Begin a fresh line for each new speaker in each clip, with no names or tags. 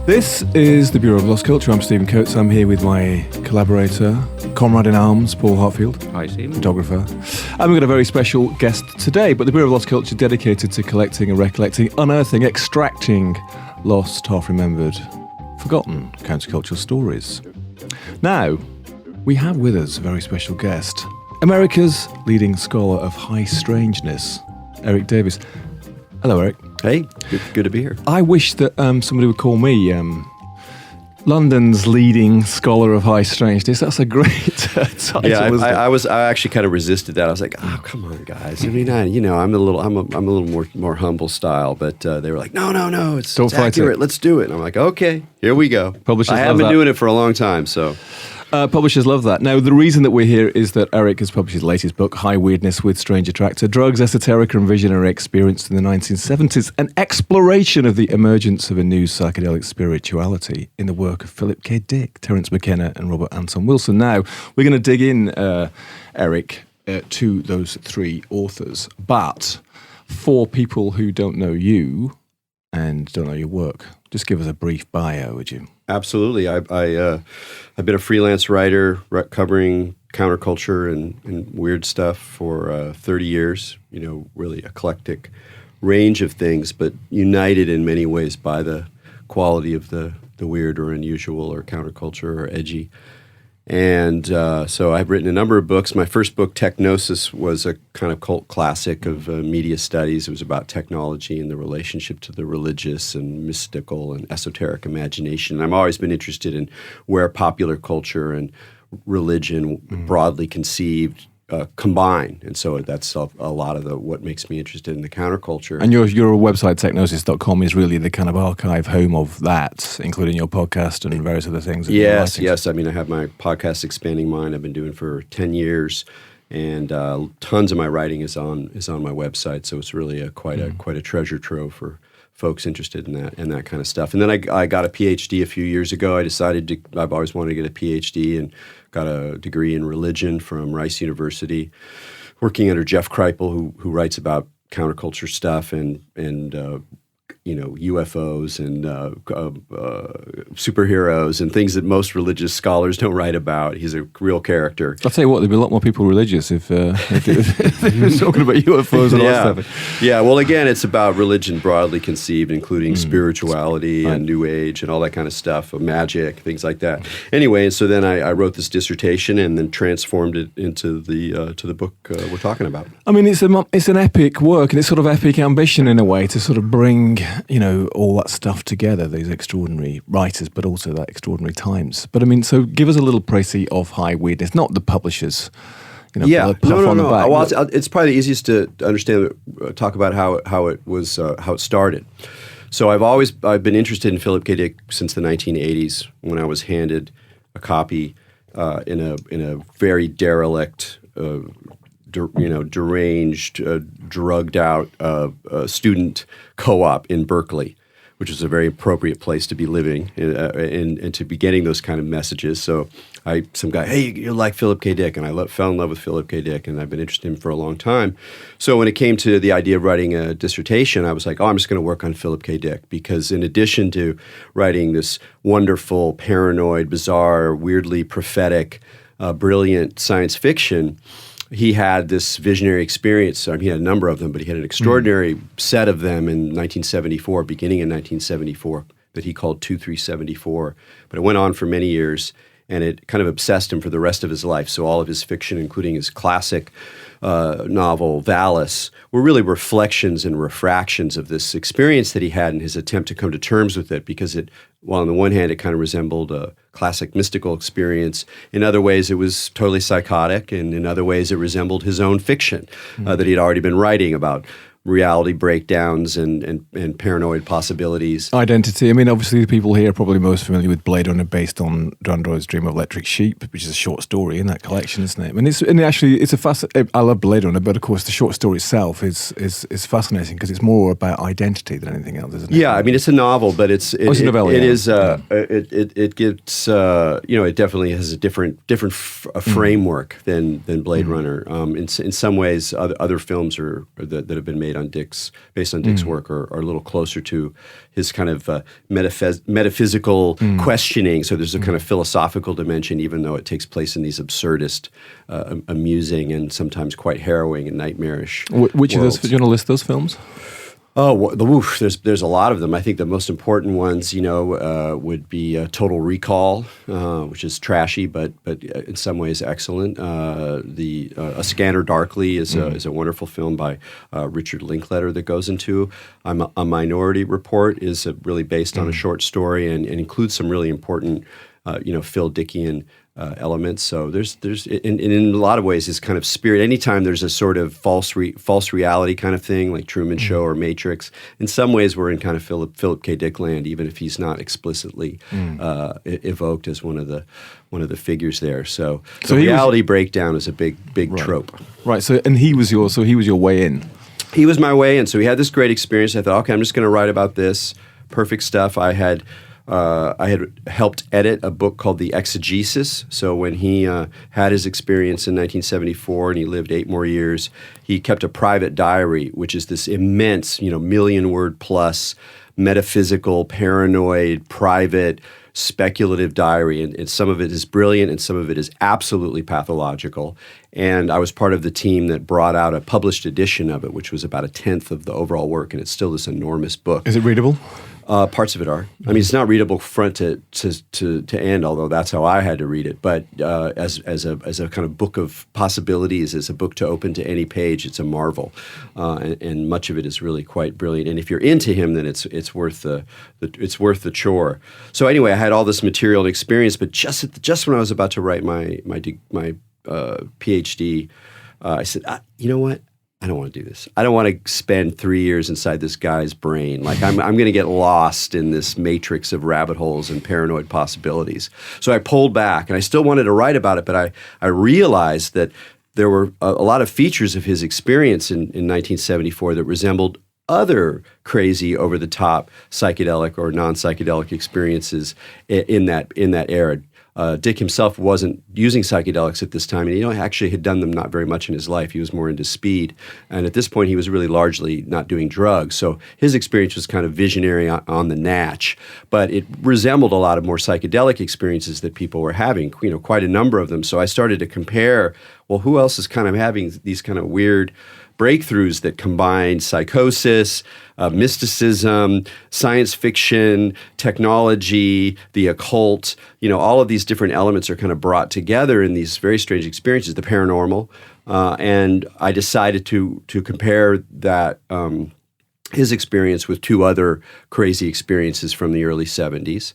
This is the Bureau of Lost Culture. I'm Stephen Coates. I'm here with my collaborator, comrade in arms, Paul Hartfield.
Hi, Stephen.
Photographer. And we've got a very special guest today, but the Bureau of Lost Culture dedicated to collecting and recollecting, unearthing, extracting lost, half-remembered, forgotten countercultural stories. Now, we have with us a very special guest, America's leading scholar of high strangeness, Erik Davis. Hello, Erik.
Hey, good to be here.
I wish that somebody would call me London's leading scholar of high strangeness. That's a great title.
Yeah, I actually kind of resisted that. I was like, oh, come on, guys. I mean, I'm a little more humble style, but they were like, no, it's accurate. Let's do it. And I'm like, okay, here we go. I have been doing it for a long time, so.
Publishers love that. Now, the reason that we're here is that Erik has published his latest book, High Weirdness with Strange Attractor, Drugs, Esoterica and Visionary Experience in the 1970s, an exploration of the emergence of a new psychedelic spirituality in the work of Philip K. Dick, Terence, McKenna and Robert Anton Wilson. Now, we're going to dig in, Erik, to those three authors, but for people who don't know you and don't know your work, just give us a brief bio, would you?
Absolutely. I've been a freelance writer covering counterculture and weird stuff for 30 years, really eclectic range of things, but united in many ways by the quality of the weird or unusual or counterculture or edgy. And so I've written a number of books. My first book, Technosis, was a kind of cult classic of media studies. It was about technology and the relationship to the religious and mystical and esoteric imagination. And I've always been interested in where popular culture and religion, broadly conceived, combine. And so that's a lot of what makes me interested in the counterculture.
And your website, technosis.com, is really the kind of archive home of that, including your podcast and various other things.
Yes. I mean, I have my podcast, Expanding Mind, I've been doing for 10 years, and tons of my writing is on my website. So it's really quite a treasure trove for folks interested in that kind of stuff. And then I got a PhD a few years ago. I've always wanted to get a PhD and got a degree in religion from Rice University, working under Jeff Kripal, who writes about counterculture stuff and UFOs and superheroes and things that most religious scholars don't write about. He's a real character.
I'll tell you what, there'd be a lot more people religious if they were talking about UFOs and all that stuff.
Yeah, well, again, it's about religion broadly conceived, including spirituality and New Age and all that kind of stuff, magic, things like that. Anyway, and so then I wrote this dissertation and then transformed it into the book we're talking about.
I mean, it's an epic work, and it's sort of epic ambition in a way to sort of bring all that stuff together, these extraordinary writers, but also that extraordinary times. But I mean, so give us a little précis of High Weirdness, not the publishers.
No. Well, it's probably the easiest to understand. Talk about how it started. So I've been interested in Philip K. Dick since the 1980s, when I was handed a copy in a very derelict, deranged, drugged out student co-op in Berkeley, which is a very appropriate place to be living and to be getting those kind of messages. So some guy, hey, you like Philip K. Dick, and I fell in love with Philip K. Dick, and I've been interested in him for a long time. So when it came to the idea of writing a dissertation, I was like, I'm just going to work on Philip K. Dick, because in addition to writing this wonderful, paranoid, bizarre, weirdly prophetic, brilliant science fiction, he had this visionary experience. He had a number of them, but he had an extraordinary set of them in 1974, beginning in 1974, that he called 2374. But it went on for many years, and it kind of obsessed him for the rest of his life. So all of his fiction, including his classic novel, Valis, were really reflections and refractions of this experience that he had in his attempt to come to terms with it, because while on the one hand it kind of resembled a classic mystical experience, in other ways it was totally psychotic, and in other ways it resembled his own fiction that he'd already been writing about reality breakdowns and paranoid possibilities.
Identity. I mean, obviously the people here are probably most familiar with Blade Runner, based on Android's Dream of Electric Sheep, which is a short story in that collection, isn't it? I love Blade Runner, but of course the short story itself is fascinating, because it's more about identity than anything else, isn't it?
Yeah, I mean, it's a novel, but it's a novella. It gives it definitely has a different framework than Blade Runner. In some ways, other films that have been made on Dick's work are a little closer to his kind of metaphysical questioning. So there's a kind of philosophical dimension, even though it takes place in these absurdist, amusing, and sometimes quite harrowing and nightmarish
Which of those,
worlds.
do you want to list those films?
Oh, there's a lot of them. I think the most important ones, would be Total Recall, which is trashy, but in some ways excellent. A Scanner Darkly is a wonderful film by Richard Linklater that goes into a Minority Report is really based on a short story and includes some really important, Phil Dickian elements. So there's in a lot of ways his kind of spirit. Anytime there's a sort of false reality kind of thing like Truman Show or Matrix, in some ways we're in kind of Philip K. Dick land, even if he's not explicitly evoked as one of the figures there. So reality breakdown is a big trope.
Right. So he was your way in.
He was my way in. So he had this great experience. I thought, okay, I'm just going to write about this. Perfect stuff. I had helped edit a book called The Exegesis. So when he had his experience in 1974 and he lived 8 more years, he kept a private diary, which is this immense, million-word plus metaphysical, paranoid, private, speculative diary. And some of it is brilliant and some of it is absolutely pathological. And I was part of the team that brought out a published edition of it, which was about 1/10 of the overall work, and it's still this enormous book.
Is it readable?
Parts of it are. I mean, it's not readable front to end, although that's how I had to read it. But as a kind of book of possibilities, as a book to open to any page, it's a marvel, and much of it is really quite brilliant. And if you're into him, then it's worth the chore. So anyway, I had all this material and experience, but just when I was about to write my PhD, I said, you know what? I don't want to do this. I don't want to spend 3 years inside this guy's brain. Like I'm going to get lost in this matrix of rabbit holes and paranoid possibilities. So I pulled back, and I still wanted to write about it, but I realized that there were a lot of features of his experience in 1974 that resembled other crazy, over-the-top psychedelic or non-psychedelic experiences in that era. Dick himself wasn't using psychedelics at this time, and he actually had done them not very much in his life. He was more into speed, and at this point he was really largely not doing drugs. So his experience was kind of visionary on the natch, but it resembled a lot of more psychedelic experiences that people were having, quite a number of them. So I started to compare, well, who else is kind of having these kind of weird breakthroughs that combine psychosis, mysticism, science fiction, technology, the occult. All of these different elements are kind of brought together in these very strange experiences, the paranormal. And I decided to compare that his experience with 2 other crazy experiences from the early 70s.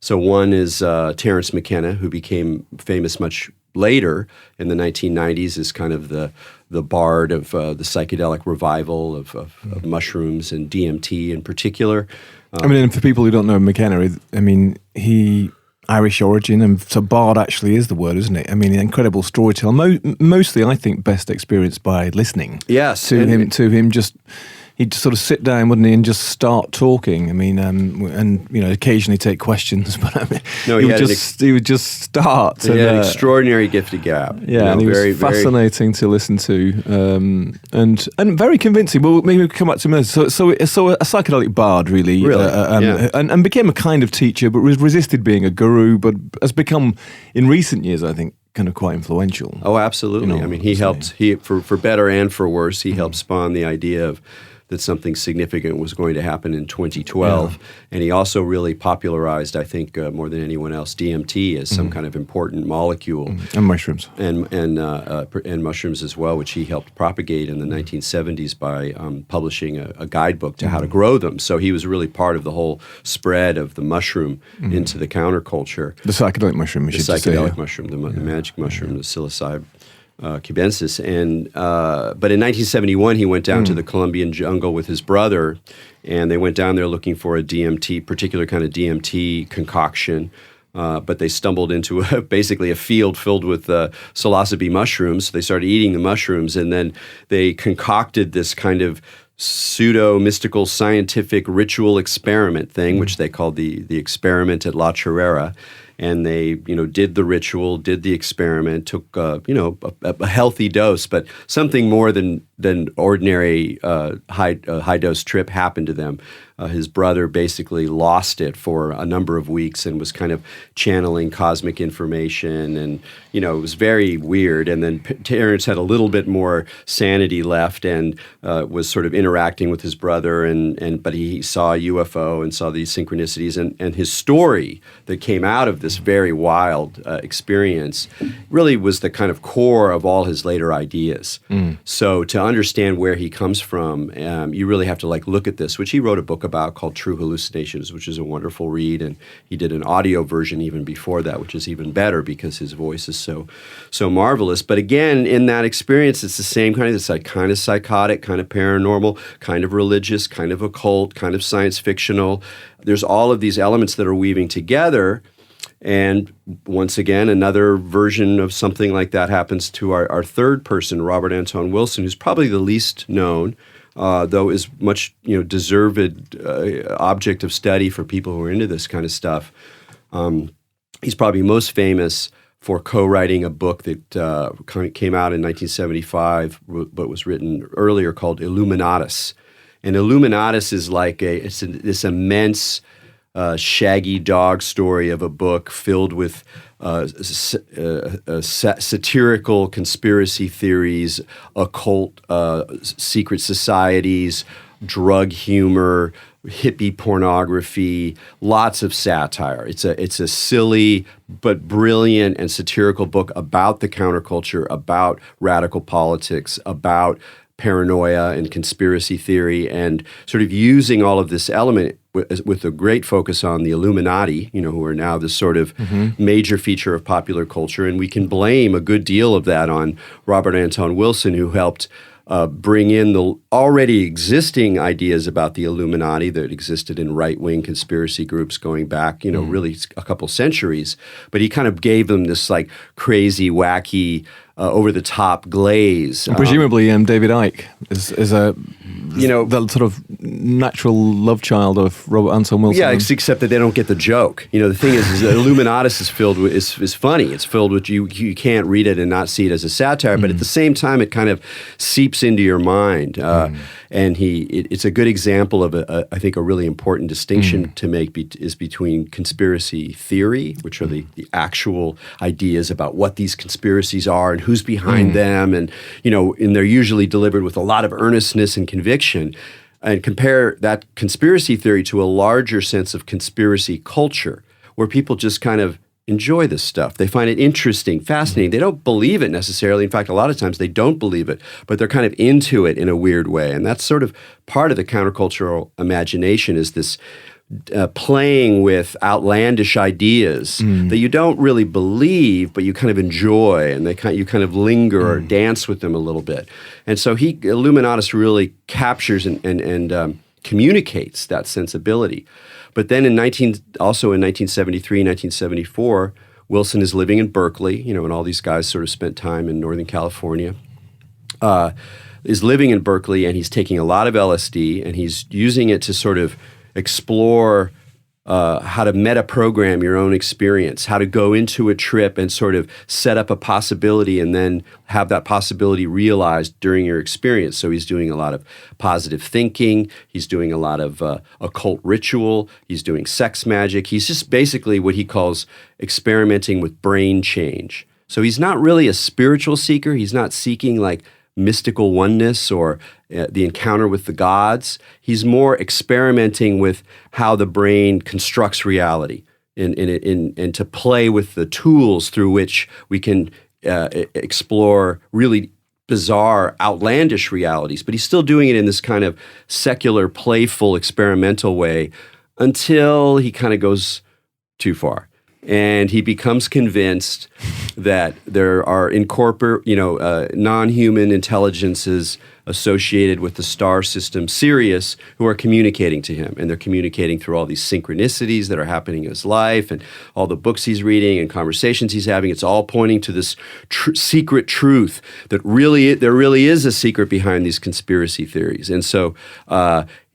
So one is Terence McKenna, who became famous much later in the 1990s as kind of the bard of the psychedelic revival of mushrooms and DMT in particular.
And for people who don't know McKenna, he Irish origin, and so bard actually is the word, isn't it? Incredible storyteller. Mostly, I think, best experienced by listening.
Yes,
to him. He'd just sort of sit down, wouldn't he, and just start talking. Occasionally take questions, but he would just start.
He had an extraordinary gift of gab.
Yeah, and he was fascinating to listen to, and very convincing. Well, maybe we'll come back to him. So a psychedelic bard, really, and became a kind of teacher, but resisted being a guru, but has become, in recent years, I think, kind of quite influential.
Oh, absolutely. He helped. For better and for worse, he helped spawn the idea of that something significant was going to happen in 2012. And he also really popularized, I think, more than anyone else, DMT as some kind of important molecule.
And mushrooms.
And mushrooms as well, which he helped propagate in the 1970s by publishing a guidebook to how to grow them. So he was really part of the whole spread of the mushroom into the counterculture.
The psychedelic mushroom,
the psychedelic mushroom, the magic mushroom, the psilocybin cubensis. But in 1971, he went down to the Colombian jungle with his brother, and they went down there looking for a particular kind of DMT concoction. But they stumbled into basically a field filled with psilocybe mushrooms. They started eating the mushrooms, and then they concocted this kind of pseudo-mystical scientific ritual experiment thing, which they called the experiment at La Chorrera. and they, did the ritual, did the experiment, took, a healthy dose, but something more than ordinary high dose trip happened to them. His brother basically lost it for a number of weeks and was kind of channeling cosmic information, and it was very weird. And then Terence had a little bit more sanity left and was sort of interacting with his brother, but he saw a UFO and saw these synchronicities, and his story that came out of this very wild experience really was the kind of core of all his later ideas. So to understand where he comes from, you really have to look at this, which he wrote a book about called True Hallucinations, which is a wonderful read, and he did an audio version even before that, which is even better because his voice is so marvelous. But again, in that experience, it's the same kind of, it's like kind of psychotic, kind of paranormal, kind of religious, kind of occult, kind of science fictional. There's all of these elements that are weaving together. And once again, another version of something like that happens to our third person, Robert Anton Wilson, who's probably the least known, though is much deserved object of study for people who are into this kind of stuff. He's probably most famous for co-writing a book that came out in 1975, but was written earlier, called Illuminatus. And Illuminatus is like this immense shaggy dog story of a book filled with satirical conspiracy theories, occult secret societies, drug humor, hippie pornography, lots of satire. It's a silly but brilliant and satirical book about the counterculture, about radical politics, about paranoia and conspiracy theory, and sort of using all of this element with a great focus on the Illuminati, who are now this sort of major feature of popular culture. And we can blame a good deal of that on Robert Anton Wilson, who helped bring in the already existing ideas about the Illuminati that existed in right-wing conspiracy groups going back, really a couple centuries. But he kind of gave them this crazy, wacky, over-the-top glaze.
And presumably, David Icke is a the sort of natural love child of Robert Anton Wilson.
Yeah, except that they don't get the joke. The thing is Illuminatus is filled with is funny. It's filled with you can't read it and not see it as a satire, but at the same time, it kind of seeps into your mind. And it's a good example of I think a really important distinction to make is between conspiracy theory, which are the actual ideas about what these conspiracies are and who's behind them, and they're usually delivered with a lot of earnestness and conviction. And compare that conspiracy theory to a larger sense of conspiracy culture, where people just kind of enjoy this stuff. They find it interesting, fascinating. They don't believe it necessarily. In fact, a lot of times they don't believe it, but they're kind of into it in a weird way. And that's sort of part of the countercultural imagination, is this playing with outlandish ideas that you don't really believe, but you kind of enjoy, and you kind of linger or dance with them a little bit. And so Illuminatus really captures and communicates that sensibility. But then also in 1973, 1974, Wilson is living in Berkeley, and all these guys sort of spent time in Northern California. Is living in Berkeley, and he's taking a lot of LSD, and he's using it to sort of explore how to meta-program your own experience, how to go into a trip and sort of set up a possibility and then have that possibility realized during your experience. So he's doing a lot of positive thinking. He's doing a lot of occult ritual. He's doing sex magic. He's just basically what he calls experimenting with brain change. So he's not really a spiritual seeker. He's not seeking mystical oneness or the encounter with the gods. He's more experimenting with how the brain constructs reality and to play with the tools through which we can explore really bizarre, outlandish realities. But he's still doing it in this kind of secular, playful, experimental way until he kind of goes too far. And he becomes convinced that there are non-human intelligences associated with the star system Sirius who are communicating to him. And they're communicating through all these synchronicities that are happening in his life and all the books he's reading and conversations he's having. It's all pointing to this secret truth that there really is a secret behind these conspiracy theories. And so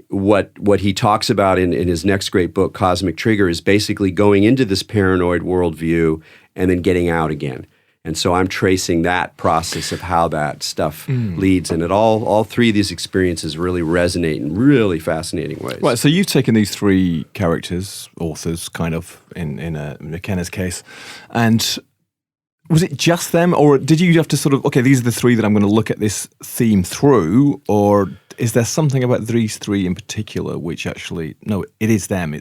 what he talks about in his next great book, Cosmic Trigger, is basically going into this paranoid worldview and then getting out again. And so I'm tracing that process of how that stuff leads. And all three of these experiences really resonate in really fascinating ways.
Right, so you've taken these three characters, authors, kind of, in McKenna's case, and was it just them, or did you have to sort of, okay, these are the three that I'm going to look at this theme through, or is there something about these three in particular which actually, no, it is them,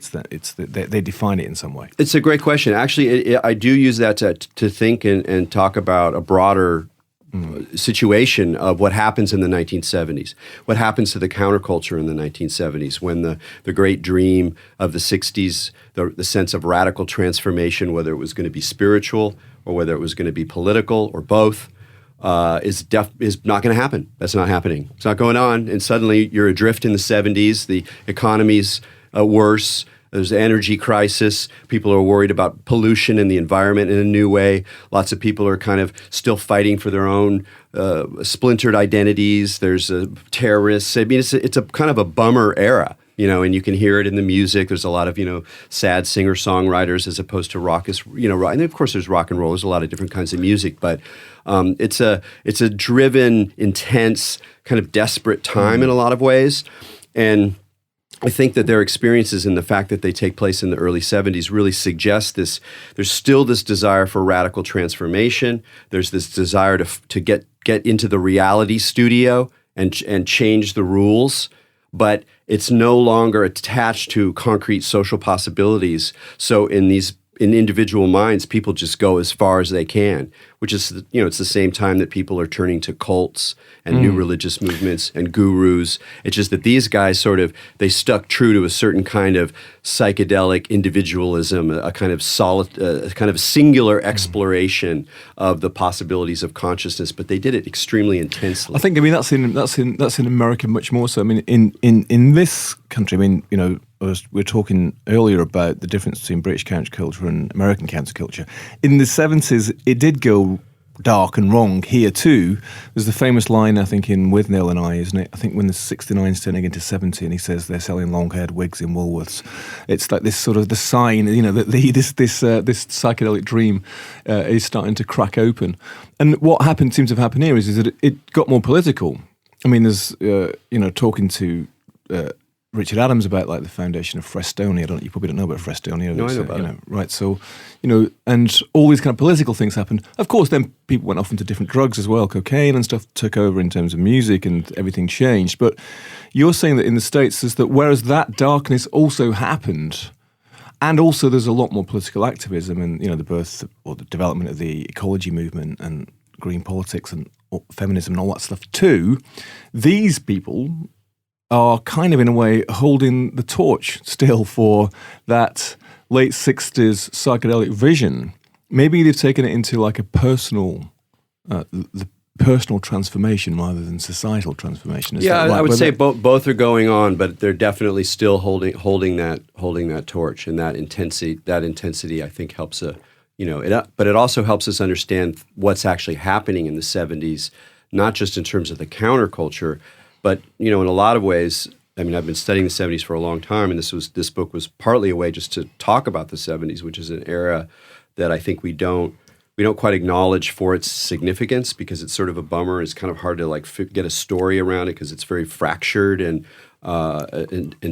they define it in some way?
It's a great question. Actually, I do use that to think and talk about a broader situation of what happens in the 1970s, what happens to the counterculture in the 1970s when the great dream of the 60s, the sense of radical transformation, whether it was going to be spiritual or whether it was going to be political or both, is not going to happen. That's not happening. It's not going on. And suddenly you're adrift in the 70s. The economy's worse. There's an energy crisis. People are worried about pollution and the environment in a new way. Lots of people are kind of still fighting for their own splintered identities. There's terrorists. I mean, it's a kind of a bummer era. And you can hear it in the music. There's a lot of, sad singer-songwriters as opposed to raucous, and of course there's rock and roll. There's a lot of different kinds of music, but it's a driven, intense, kind of desperate time in a lot of ways. And I think that their experiences and the fact that they take place in the early 70s really suggest this. There's still this desire for radical transformation. There's this desire to get into the reality studio and change the rules, but it's no longer attached to concrete social possibilities. So in individual minds, people just go as far as they can, which is, it's the same time that people are turning to cults and new religious movements and gurus. It's just that these guys they stuck true to a certain kind of psychedelic individualism, a kind of singular exploration of the possibilities of consciousness, but they did it extremely intensely.
I think, that's in America much more so. I mean, in this country, we were talking earlier about the difference between British counterculture and American counterculture. In the 70s, it did go dark and wrong here too. There's the famous line, I think, in With Neil and I, isn't it? I think when the 69's turning into 70 and he says they're selling long-haired wigs in Woolworths. It's like this sort of the sign, that this psychedelic dream is starting to crack open. And what seems to have happened here is that it got more political. I mean, there's, talking to Richard Adams about the foundation of Frestonia. You probably don't know about Frestonia.
No, I know about it.
Right. So, and all these kind of political things happened. Of course, then people went off into different drugs as well. Cocaine and stuff took over in terms of music and everything changed. But you're saying that in the States is that whereas that darkness also happened, and also there's a lot more political activism and, the birth or the development of the ecology movement and green politics and feminism and all that stuff too, these people are kind of in a way holding the torch still for that late 60s psychedelic vision. Maybe they've taken it into a personal, the personal transformation rather than societal transformation. Is that right?
I would say both are going on, but they're definitely still holding that torch, and that intensity I think helps but it also helps us understand what's actually happening in the 70s, not just in terms of the counterculture. But, in a lot of ways, I've been studying the 70s for a long time, and this book was partly a way just to talk about the 70s, which is an era that I think we don't quite acknowledge for its significance because it's sort of a bummer. It's kind of hard to get a story around it because it's very fractured and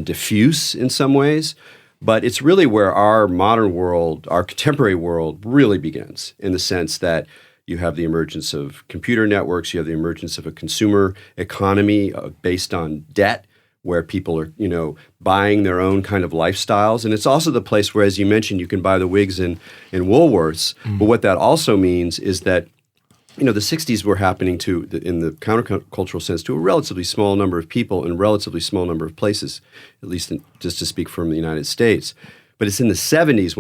diffuse in some ways. But it's really where our modern world, our contemporary world really begins, in the sense that you have the emergence of computer networks. You have the emergence of a consumer economy based on debt, where people are, buying their own kind of lifestyles. And it's also the place where, as you mentioned, you can buy the wigs in Woolworths. But what that also means is that, the 60s were happening in the countercultural sense, to a relatively small number of people in a relatively small number of places, at least just to speak from the United States. But it's in the 70s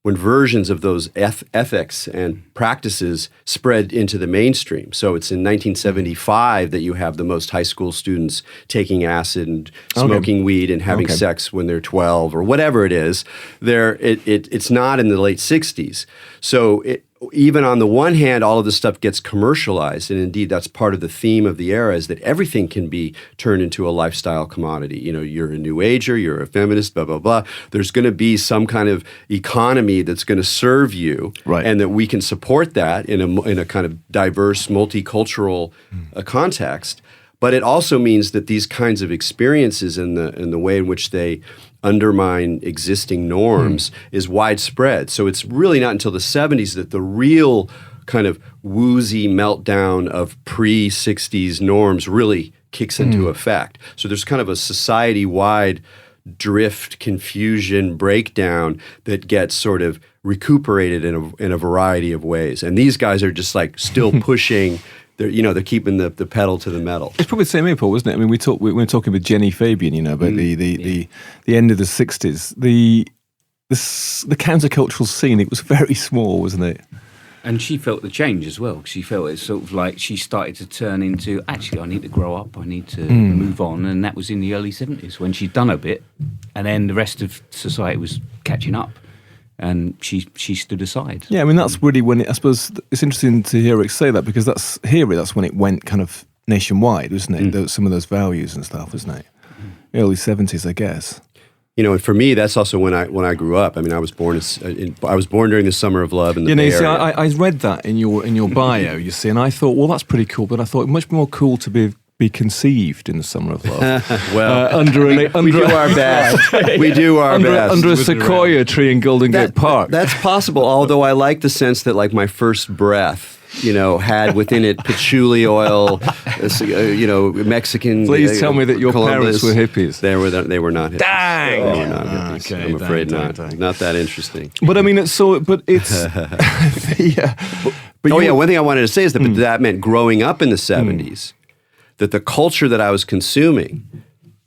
when versions of those ethics and practices spread into the mainstream. So it's in 1975 that you have the most high school students taking acid and smoking weed and having sex when they're 12 or whatever it is. It's not in the late 60s. So even on the one hand, all of this stuff gets commercialized, and indeed that's part of the theme of the era, is that everything can be turned into a lifestyle commodity. You know, you're a new ager, you're a feminist, blah, blah, blah. There's going to be some kind of economy that's going to serve you,
right,
and that we can support that in a kind of diverse, multicultural context. But it also means that these kinds of experiences and the way in which they undermine existing norms is widespread. So it's really not until the 70s that the real kind of woozy meltdown of pre-60s norms really kicks into effect. So there's kind of a society-wide drift, confusion, breakdown that gets sort of recuperated in a variety of ways. And these guys are just like still pushing. They're keeping the pedal to the metal.
It's probably the same here, Paul, wasn't it? I mean, we were talking with Jenny Fabian, you know, about the end of the 60s. The countercultural scene, it was very small, wasn't it?
And she felt the change as well. She felt it's sort of like she started to turn into, actually, I need to grow up, I need to move on. And that was in the early 70s when she'd done a bit. And then the rest of society was catching up. And she stood aside. Yeah,
I mean, that's really when I suppose it's interesting to hear Erik say that, because that's when it went kind of nationwide, wasn't it? Some of those values and stuff, wasn't it? Early 70s, I guess.
You know, and for me, that's also when I grew up. I mean, I was born during the Summer of Love in the Bay Area.
I read that in your bio, you see, and I thought, well, that's pretty cool. But I thought much more cool to be conceived in the Summer of Love.
Well, we do our best. We do our best.
Under a sequoia tree in Golden Gate Park.
That's possible, although I like the sense that, like, my first breath, you know, had within it patchouli oil, you know, Mexican.
Please tell me that your
Columbus.
parents were hippies.
They were not hippies.
Dang!
They were not hippies.
Okay,
I'm afraid not.
Dang.
Not that interesting.
But I mean, it's yeah. But
one thing I wanted to say is that that meant growing up in the 70s. That the culture that I was consuming,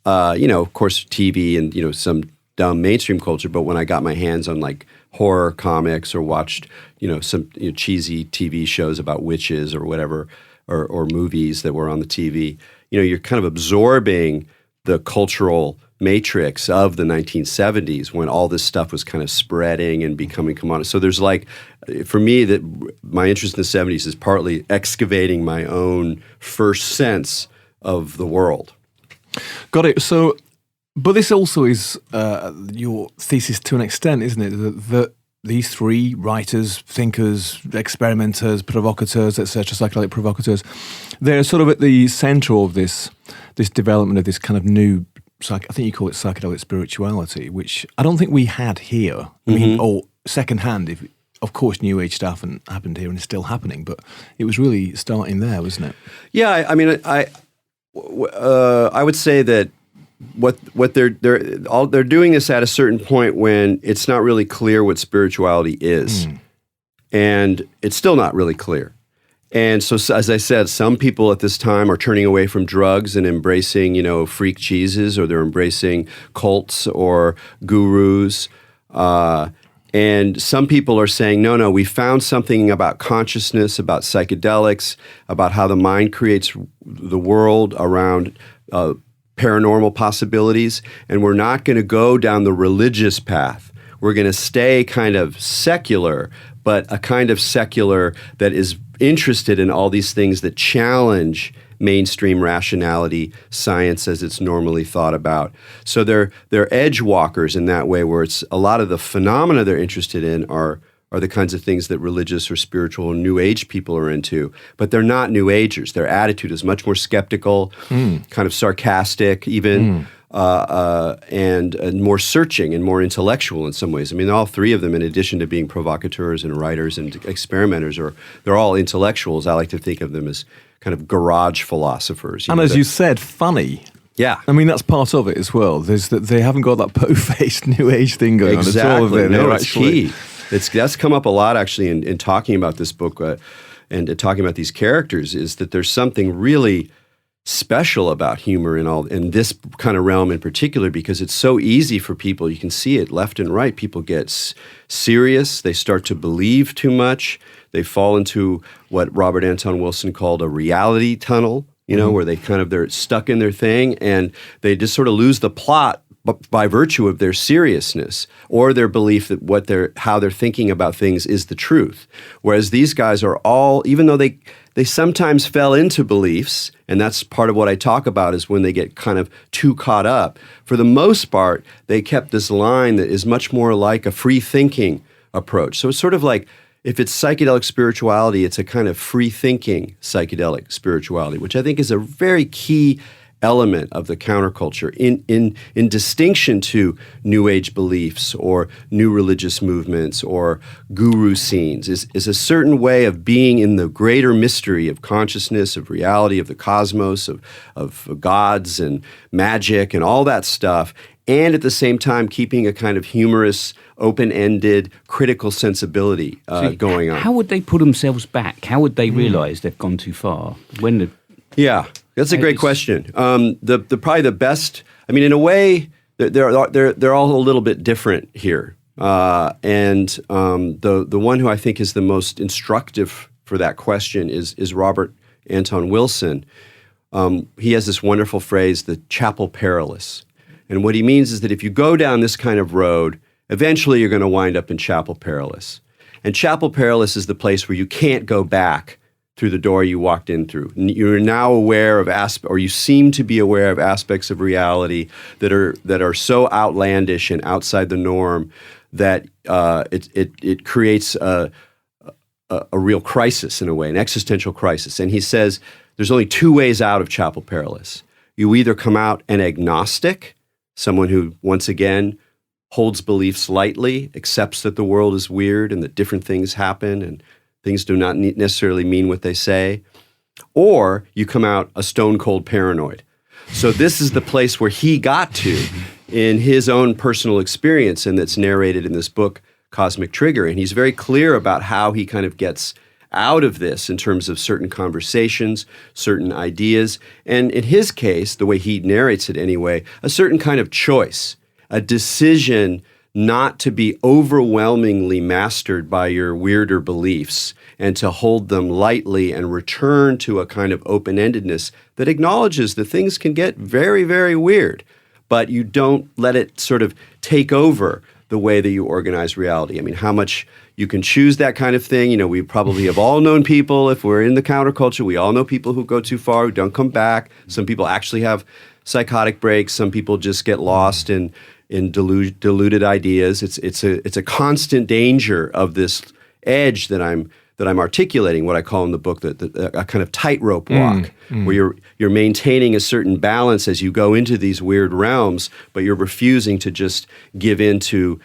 you know, of course, TV and, you know, some dumb mainstream culture, but when I got my hands on like horror comics or watched, you know, some cheesy TV shows about witches or whatever, or movies that were on the TV, you know, you're kind of absorbing the cultural matrix of the 1970s when all this stuff was kind of spreading and becoming commodity. So there's like, for me, that my interest in the 70s is partly excavating my own first sense of the world.
Got it. So, but this also is your thesis to an extent, isn't it? That these three writers, thinkers, experimenters, provocateurs, etc., psychedelic provocateurs, they're sort of at the center of this development of this kind of new, I think you call it psychedelic spirituality, which I don't think we had here. I mean, or secondhand, of course, New Age stuff happened here and it's still happening, but it was really starting there, wasn't it?
Yeah, I mean, I would say that what they're doing this at a certain point when it's not really clear what spirituality is, and it's still not really clear. And so, as I said, some people at this time are turning away from drugs and embracing, you know, freak cheeses, or they're embracing cults or gurus. And some people are saying, no, we found something about consciousness, about psychedelics, about how the mind creates the world around paranormal possibilities, and we're not going to go down the religious path. We're going to stay kind of secular, but a kind of secular that is interested in all these things that challenge mainstream rationality, science as it's normally thought about. So they're edge walkers in that way, where it's a lot of the phenomena they're interested in are the kinds of things that religious or spiritual or New Age people are into. But they're not New Agers. Their attitude is much more skeptical, kind of sarcastic even, and more searching and more intellectual in some ways. I mean, all three of them, in addition to being provocateurs and writers and experimenters, they're all intellectuals. I like to think of them as kind of garage philosophers.
And as you said, funny.
Yeah.
I mean, that's part of it as well. There's that they haven't got that po-faced New Age thing going on. It's all of it.
No, it's key. That's come up a lot, actually, in talking about this book and talking about these characters, is that there's something really special about humor in this kind of realm in particular, because it's so easy for people. You can see it left and right. People get serious. They start to believe too much. They fall into what Robert Anton Wilson called a reality tunnel, you know, where they're stuck in their thing, and they just sort of lose the plot by virtue of their seriousness or their belief that how they're thinking about things is the truth. Whereas these guys are all, even though they sometimes fell into beliefs, and that's part of what I talk about is when they get kind of too caught up. For the most part, they kept this line that is much more like a free thinking approach. So it's sort of like, if it's psychedelic spirituality, it's a kind of free thinking psychedelic spirituality, which I think is a very key element of the counterculture in distinction to New Age beliefs or new religious movements or guru scenes, is a certain way of being in the greater mystery of consciousness, of reality, of the cosmos, of gods and magic and all that stuff, and at the same time keeping a kind of humorous, open-ended, critical sensibility going on.
How would they put themselves back? How would they realize they've gone too far?
Yeah, that's a great question. The probably the best. I mean, in a way, they're all a little bit different here. And the one who I think is the most instructive for that question is Robert Anton Wilson. He has this wonderful phrase, the chapel perilous. And what he means is that if you go down this kind of road, eventually you're going to wind up in chapel perilous. And chapel perilous is the place where you can't go back through the door you walked in through. You're now aware of or you seem to be aware of aspects of reality that are so outlandish and outside the norm that it creates a real crisis in a way, an existential crisis. And he says there's only two ways out of chapel perilous. You either come out an agnostic, someone who, once again, holds beliefs lightly, accepts that the world is weird and that different things happen and things do not necessarily mean what they say, or you come out a stone-cold paranoid. So this is the place where he got to in his own personal experience, and that's narrated in this book, Cosmic Trigger. And he's very clear about how he kind of gets out of this in terms of certain conversations, certain ideas, and in his case, the way he narrates it anyway, a certain kind of choice, a decision not to be overwhelmingly mastered by your weirder beliefs and to hold them lightly and return to a kind of open-endedness that acknowledges that things can get very, very weird, but you don't let it sort of take over the way that you organize reality. I mean, how much you can choose that kind of thing. You know, we probably have all known people, if we're in the counterculture, we all know people who go too far, who don't come back. Some people actually have psychotic breaks. Some people just get lost in deluded ideas. It's a constant danger of this edge that I'm articulating, what I call in the book a kind of tightrope walk, where you're maintaining a certain balance as you go into these weird realms, but you're refusing to just give into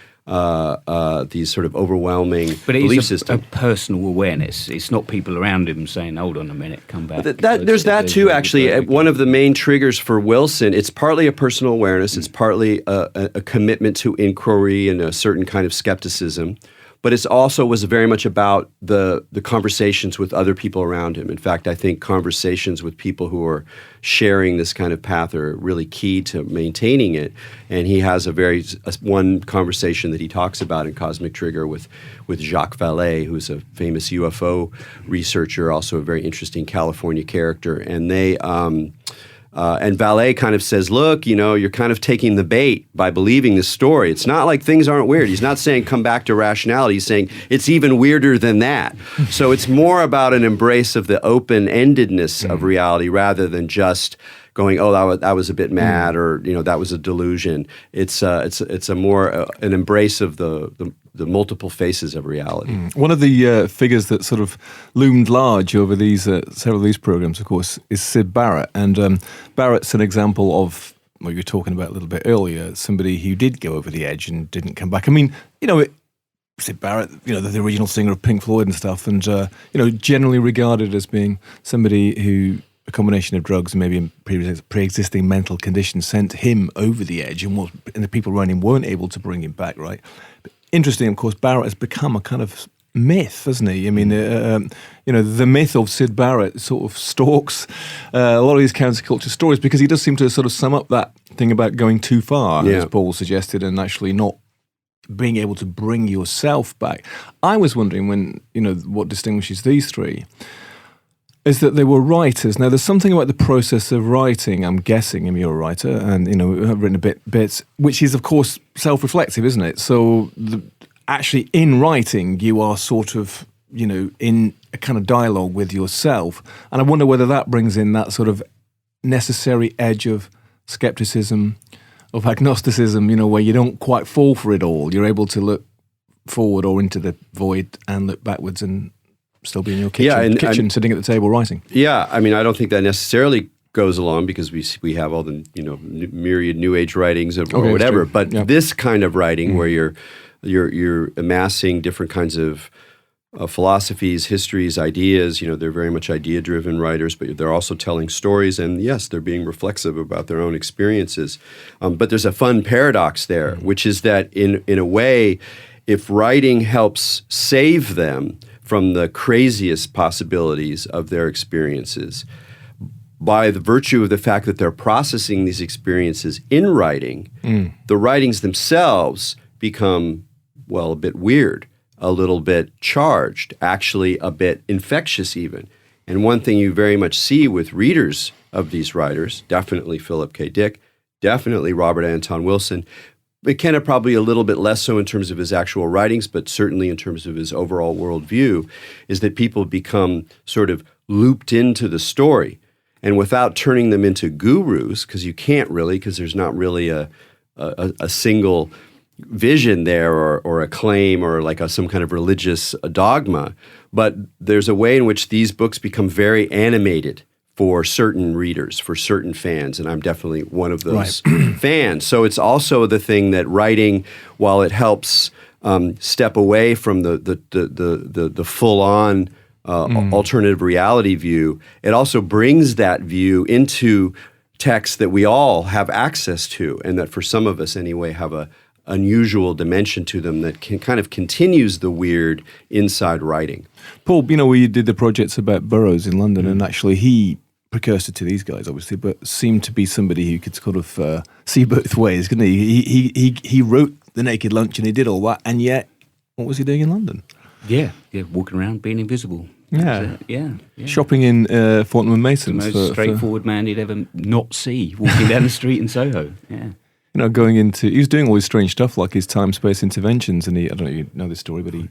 these sort of overwhelming belief systems.
A personal awareness. It's not people around him saying, "Hold on a minute, come back."
There's that too, actually. One of the main triggers for Wilson, it's partly a personal awareness, it's partly a commitment to inquiry and a certain kind of skepticism, but it also was very much about the conversations with other people around him. In fact, I think conversations with people who are sharing this kind of path are really key to maintaining it. And he has one conversation that he talks about in Cosmic Trigger with Jacques Vallée, who's a famous UFO researcher, also a very interesting California character. And and Vallée kind of says, look, you're kind of taking the bait by believing this story. It's not like things aren't weird. He's not saying come back to rationality. He's saying it's even weirder than that. So it's more about an embrace of the open-endedness of reality rather than just going, oh, that was a bit mad, or that was a delusion. It's a more an embrace of the multiple faces of reality.
One of the figures that sort of loomed large over these several of these programs, of course, is Syd Barrett. And Barrett's an example of what you were talking about a little bit earlier, somebody who did go over the edge and didn't come back. I mean, Syd Barrett, the original singer of Pink Floyd and stuff, and generally regarded as being somebody who a combination of drugs and maybe pre-existing mental conditions sent him over the edge, and the people around him weren't able to bring him back, right? But interesting, of course, Barrett has become a kind of myth, hasn't he? I mean, the myth of Syd Barrett sort of stalks a lot of these counterculture stories, because he does seem to sort of sum up that thing about going too far, as Paul suggested, and actually not being able to bring yourself back. I was wondering what distinguishes these three. is that they were writers. Now, there's something about the process of writing, I'm guessing, you're a writer, and, I've written bits, which is, of course, self-reflective, isn't it? So, actually, in writing, you are sort of, in a kind of dialogue with yourself. And I wonder whether that brings in that sort of necessary edge of skepticism, of agnosticism, where you don't quite fall for it all. You're able to look forward or into the void and look backwards and still be in your kitchen, sitting at the table writing.
Yeah, I mean, I don't think that necessarily goes along because we have all the myriad New Age writings or whatever. But this kind of writing where you're amassing different kinds of philosophies, histories, ideas. They're very much idea-driven writers, but they're also telling stories. And yes, they're being reflexive about their own experiences. But there's a fun paradox there, which is that in a way, if writing helps save them from the craziest possibilities of their experiences, by the virtue of the fact that they're processing these experiences in writing, the writings themselves become, a bit weird, a little bit charged, actually a bit infectious even. And one thing you very much see with readers of these writers, definitely Philip K. Dick, definitely Robert Anton Wilson, McKenna probably a little bit less so in terms of his actual writings, but certainly in terms of his overall worldview, is that people become sort of looped into the story. And without turning them into gurus, because you can't really, because there's not really a single vision there or a claim or like some kind of religious dogma, but there's a way in which these books become very animated for certain readers, for certain fans, and I'm definitely one of those fans. So it's also the thing that writing, while it helps step away from the full-on alternative reality view, it also brings that view into texts that we all have access to, and that for some of us anyway have a unusual dimension to them that kind of continues the weird inside writing.
Paul, we did the projects about Burroughs in London, and actually he, precursor to these guys, obviously, but seemed to be somebody who could sort of see both ways, couldn't he? He wrote The Naked Lunch and he did all that, and yet, what was he doing in London?
Yeah, walking around being invisible.
Yeah.
Yeah.
Shopping in Fortnum and Mason's.
The most straightforward man he'd ever not see, walking down the street in Soho. Yeah.
Going into, he was doing all this strange stuff like his time-space interventions, and I don't know if you know this story, but he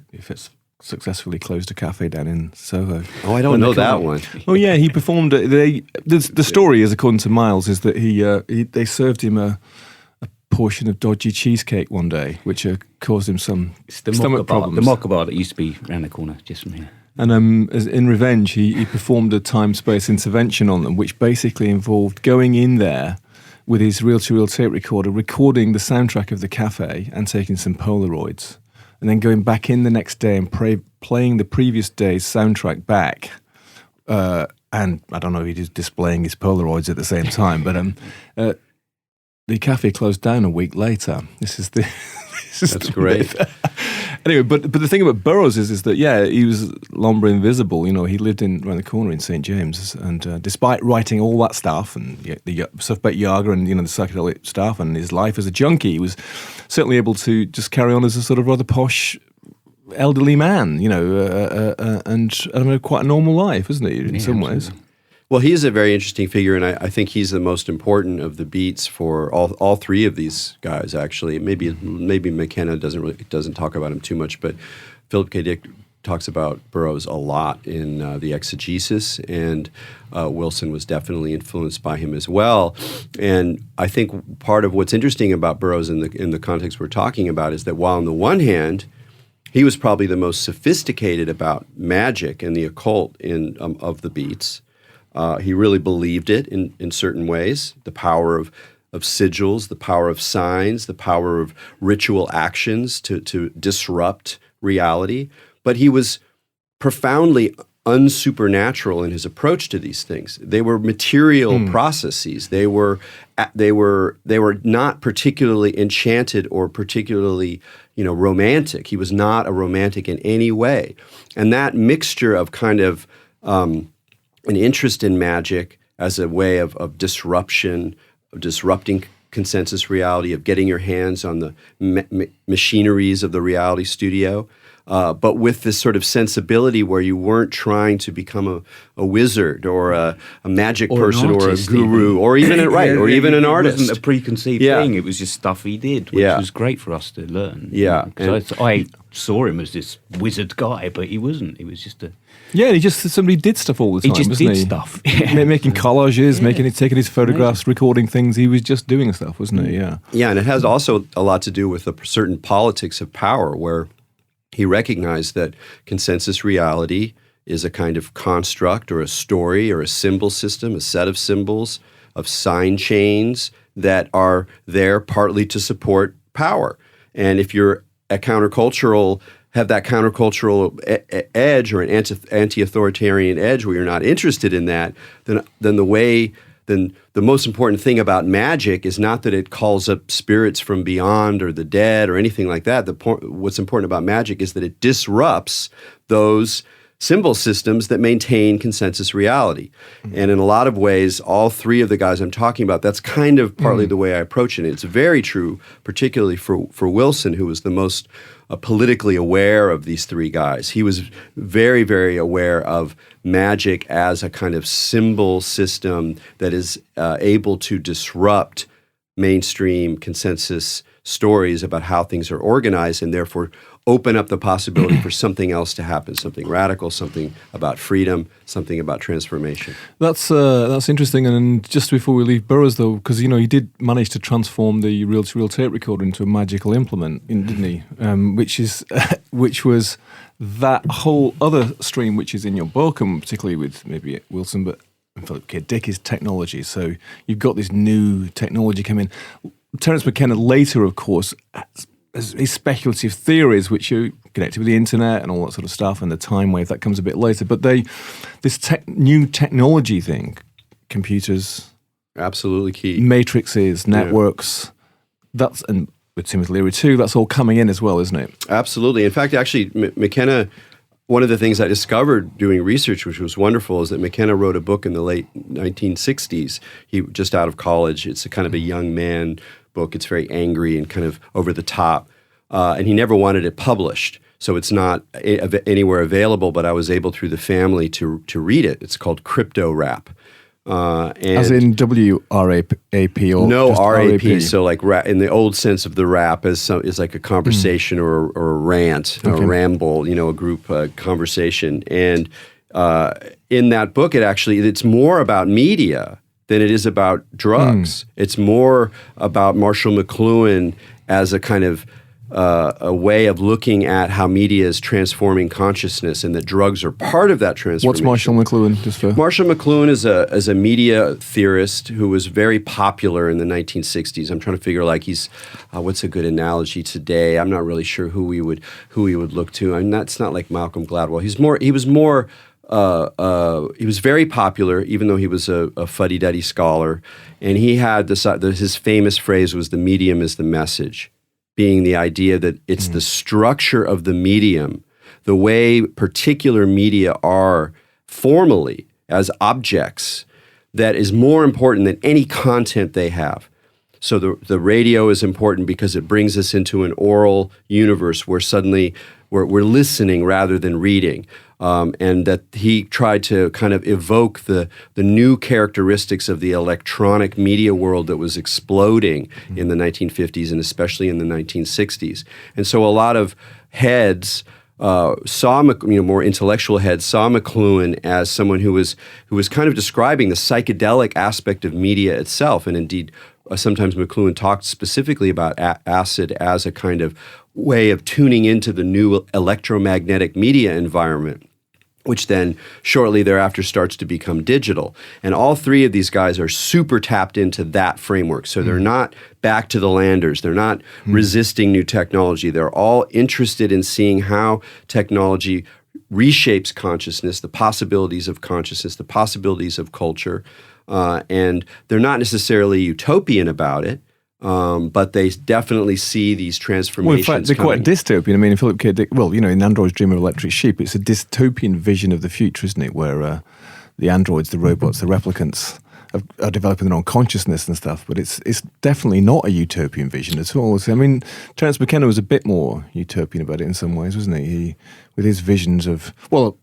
successfully closed a cafe down in Soho.
Oh, I don't know that one.
Oh yeah, he performed. The story, is according to Miles, is that they served him a portion of dodgy cheesecake one day, which caused him some stomach problems.
The Mocha Bar that used to be around the corner, just from here.
And in revenge, he performed a time-space intervention on them, which basically involved going in there with his reel-to-reel tape recorder, recording the soundtrack of the cafe and taking some Polaroids, and then going back in the next day and playing the previous day's soundtrack back. And I don't know if he was displaying his Polaroids at the same time, but the cafe closed down a week later. That's
great.
Anyway, but the thing about Burroughs is that, he was l'ombre invisible. He lived around the corner in St. James, and despite writing all that stuff and the stuff about Yaga and the psychedelic stuff and his life as a junkie, he was certainly able to just carry on as a sort of rather posh elderly man, and I don't know, quite a normal life, isn't he, in some ways?
Well, he's a very interesting figure, and I think he's the most important of the beats for all three of these guys. Actually, maybe McKenna doesn't talk about him too much, but Philip K. Dick talks about Burroughs a lot in the exegesis, and Wilson was definitely influenced by him as well. And I think part of what's interesting about Burroughs in the context we're talking about is that while on the one hand he was probably the most sophisticated about magic and the occult of the beats. He really believed it in certain ways, the power of sigils, the power of signs, the power of ritual actions to disrupt reality. But he was profoundly unsupernatural in his approach to these things. They were material processes. They were not particularly enchanted or particularly romantic. He was not a romantic in any way. And that mixture of kind of an interest in magic as a way of disruption, of disrupting consensus reality, of getting your hands on the machineries of the reality studio, but with this sort of sensibility where you weren't trying to become a wizard or a magic person or a guru or even or even an artist.
It wasn't a preconceived thing. It was just stuff he did, which was great for us to learn.
Yeah.
I saw him as this wizard guy, but he wasn't. He was just a...
Yeah, somebody did stuff all the time,
He just
wasn't
did
he?
stuff.
Making collages, taking his photographs, recording things. He was just doing stuff, wasn't he? Yeah.
Yeah, and it has also a lot to do with a certain politics of power where he recognized that consensus reality is a kind of construct or a story or a symbol system, a set of symbols, of sign chains that are there partly to support power. And if you're a countercultural, have that countercultural edge or an anti-authoritarian edge where you're not interested in that, then the most important thing about magic is not that it calls up spirits from beyond or the dead or anything like that. What's important about magic is that it disrupts those symbol systems that maintain consensus reality. And in a lot of ways, all three of the guys I'm talking about, that's kind of partly the way I approach it. It's very true, particularly for Wilson, who was the most politically aware of these three guys. He was very, very aware of magic as a kind of symbol system that is able to disrupt mainstream consensus stories about how things are organized and therefore open up the possibility for something else to happen, something radical, something about freedom, something about transformation.
That's interesting. And just before we leave Burroughs, though, because he did manage to transform the reel-to-reel tape recorder into a magical implement, didn't he? Which was that whole other stream which is in your book, and particularly with maybe Wilson, but Philip K. Dick is technology. So you've got this new technology coming. Terence McKenna later, of course, his speculative theories, which are connected with the internet and all that sort of stuff, and the time wave, that comes a bit later. But this new technology thing, computers,
absolutely key,
matrices, networks, and with Timothy Leary too, that's all coming in as well, isn't it?
Absolutely. In fact, actually, McKenna, one of the things I discovered doing research, which was wonderful, is that McKenna wrote a book in the late 1960s. He just out of college. It's a kind of a young man book. It's very angry and kind of over the top. And he never wanted it published. So it's not anywhere available, but I was able through the family to read it. It's called Crypto Rap.
As in W-R-A-P or
no,
just
R-A-P. So like in the old sense of the rap is like a conversation or a rant, or a ramble, a group conversation. And in that book, it's more about media than it is about drugs. It's more about Marshall McLuhan as a kind of a way of looking at how media is transforming consciousness, and that drugs are part of that transformation.
What's Marshall McLuhan?
Marshall McLuhan is a media theorist who was very popular in the 1960s. I'm trying to figure he's what's a good analogy today? I'm not really sure who we would look to. It's not like Malcolm Gladwell. He was very popular, even though he was a fuddy-duddy scholar, and he had his famous phrase was, "The medium is the message," being the idea that it's the structure of the medium, the way particular media are formally as objects, that is more important than any content they have. So the radio is important because it brings us into an oral universe where suddenly we're listening rather than reading. And that he tried to kind of evoke the new characteristics of the electronic media world that was exploding in the 1950s and especially in the 1960s. And so a lot of heads saw, more intellectual heads saw McLuhan as someone who was kind of describing the psychedelic aspect of media itself. And indeed, sometimes McLuhan talked specifically about acid as a kind of way of tuning into the new electromagnetic media environment, which then shortly thereafter starts to become digital. And all three of these guys are super tapped into that framework. So they're not back to the landers. They're not resisting new technology. They're all interested in seeing how technology reshapes consciousness, the possibilities of consciousness, the possibilities of culture. And they're not necessarily utopian about it. But they definitely see these transformations.
Well, in fact, they're quite dystopian. I mean, in Philip K. Dick, in Android's Dream of Electric Sheep, it's a dystopian vision of the future, isn't it? Where the androids, the robots, the replicants are developing their own consciousness and stuff, but it's definitely not a utopian vision at all. So, I mean, Terence McKenna was a bit more utopian about it in some ways, wasn't he? With his visions of, well,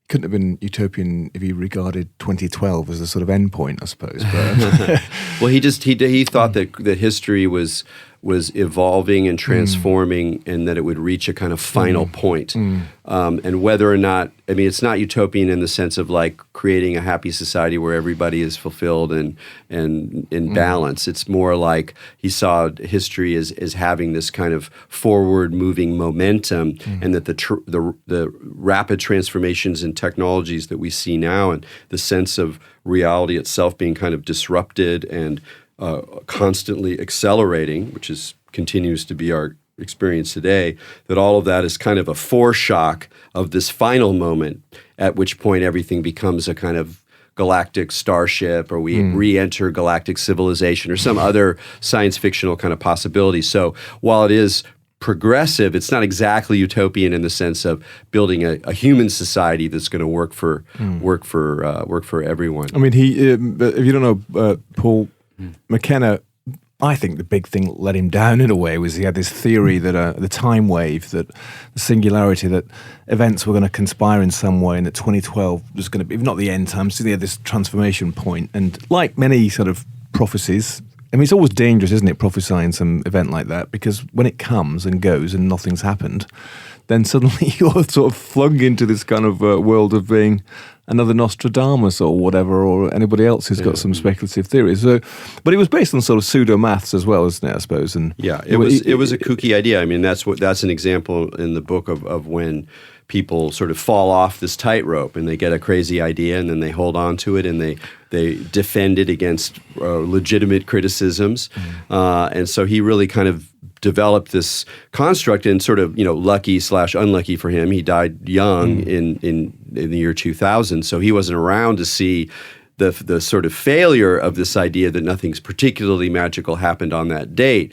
couldn't have been utopian if he regarded 2012 as a sort of endpoint, I suppose. But
well, he thought that history was evolving and transforming, and that it would reach a kind of final point. And whether or not, I mean, it's not utopian in the sense of like creating a happy society where everybody is fulfilled and in balance. It's more like he saw history as having this kind of forward-moving momentum, and that the rapid transformations in technologies that we see now, and the sense of reality itself being kind of disrupted and constantly accelerating, which continues to be our experience today, that all of that is kind of a foreshock of this final moment, at which point everything becomes a kind of galactic starship, or we re-enter galactic civilization, or some other science fictional kind of possibility. So while it is progressive, it's not exactly utopian in the sense of building a human society that's going to work for everyone.
I mean, if you don't know Paul McKenna, I think the big thing that let him down in a way was he had this theory that the time wave, that the singularity, that events were going to conspire in some way, and that 2012 was going to be, if not the end time, so he had this transformation point. And like many sort of prophecies, I mean, it's always dangerous, isn't it, prophesying some event like that, because when it comes and goes and nothing's happened, then suddenly you're sort of flung into this kind of world of being another Nostradamus or whatever, or anybody else who's got some speculative theories. So, but it was based on sort of pseudo maths as well, isn't it? I suppose. And
yeah, it was a kooky idea. I mean, that's an example in the book of when people sort of fall off this tightrope and they get a crazy idea, and then they hold on to it, and they defend it against legitimate criticisms. And so he really kind of developed this construct, and sort of, lucky/unlucky for him, he died young in the year 2000, so he wasn't around to see the sort of failure of this idea that nothing's particularly magical happened on that date.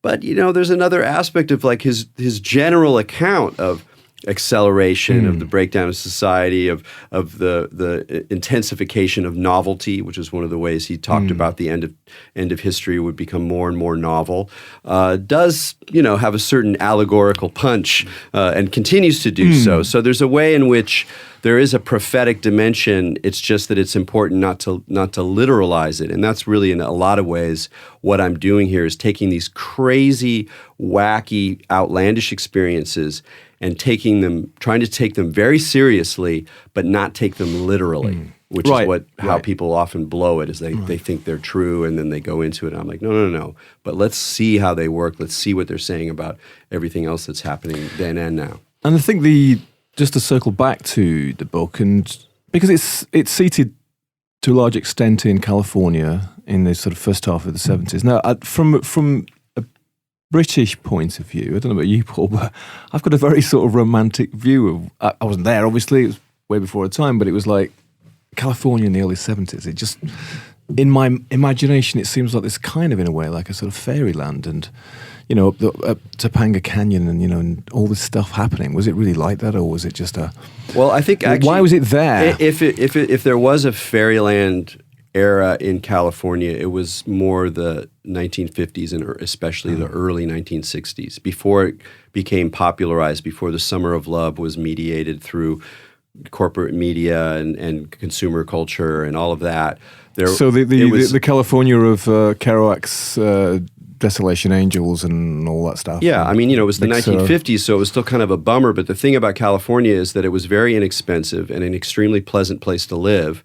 But there's another aspect of like his general account of acceleration, of the breakdown of society, of the intensification of novelty, which is one of the ways he talked about the end of history would become more and more novel, does have a certain allegorical punch, and continues to do so. So there's a way in which there is a prophetic dimension. It's just that it's important not to literalize it, and that's really in a lot of ways what I'm doing here, is taking these crazy, wacky, outlandish experiences and trying to take them very seriously, but not take them literally, which is how people often blow it, is they think they're true, and then they go into it. And I'm like, no. But let's see how they work. Let's see what they're saying about everything else that's happening then and now.
And I think just to circle back to the book, and because it's seated to a large extent in California in the sort of first half of the 70s. Now, from a British point of view, I don't know about you, Paul, but I've got a very sort of romantic view of, I wasn't there, obviously, it was way before the time, but it was like California in the early 70s. It just, in my imagination, it seems like this kind of, in a way, like a sort of fairyland, and up Topanga Canyon, and and all this stuff happening. Was it really like that, or was it just a? Well, I think actually, why was it there?
If there was a fairyland era in California, it was more the 1950s and especially the early 1960s, before it became popularized, before the Summer of Love was mediated through corporate media and consumer culture and all of that.
So the California of Kerouac's Desolation Angels and all that stuff.
Yeah, I mean, it was the 1950s, so it was still kind of a bummer. But the thing about California is that it was very inexpensive and an extremely pleasant place to live.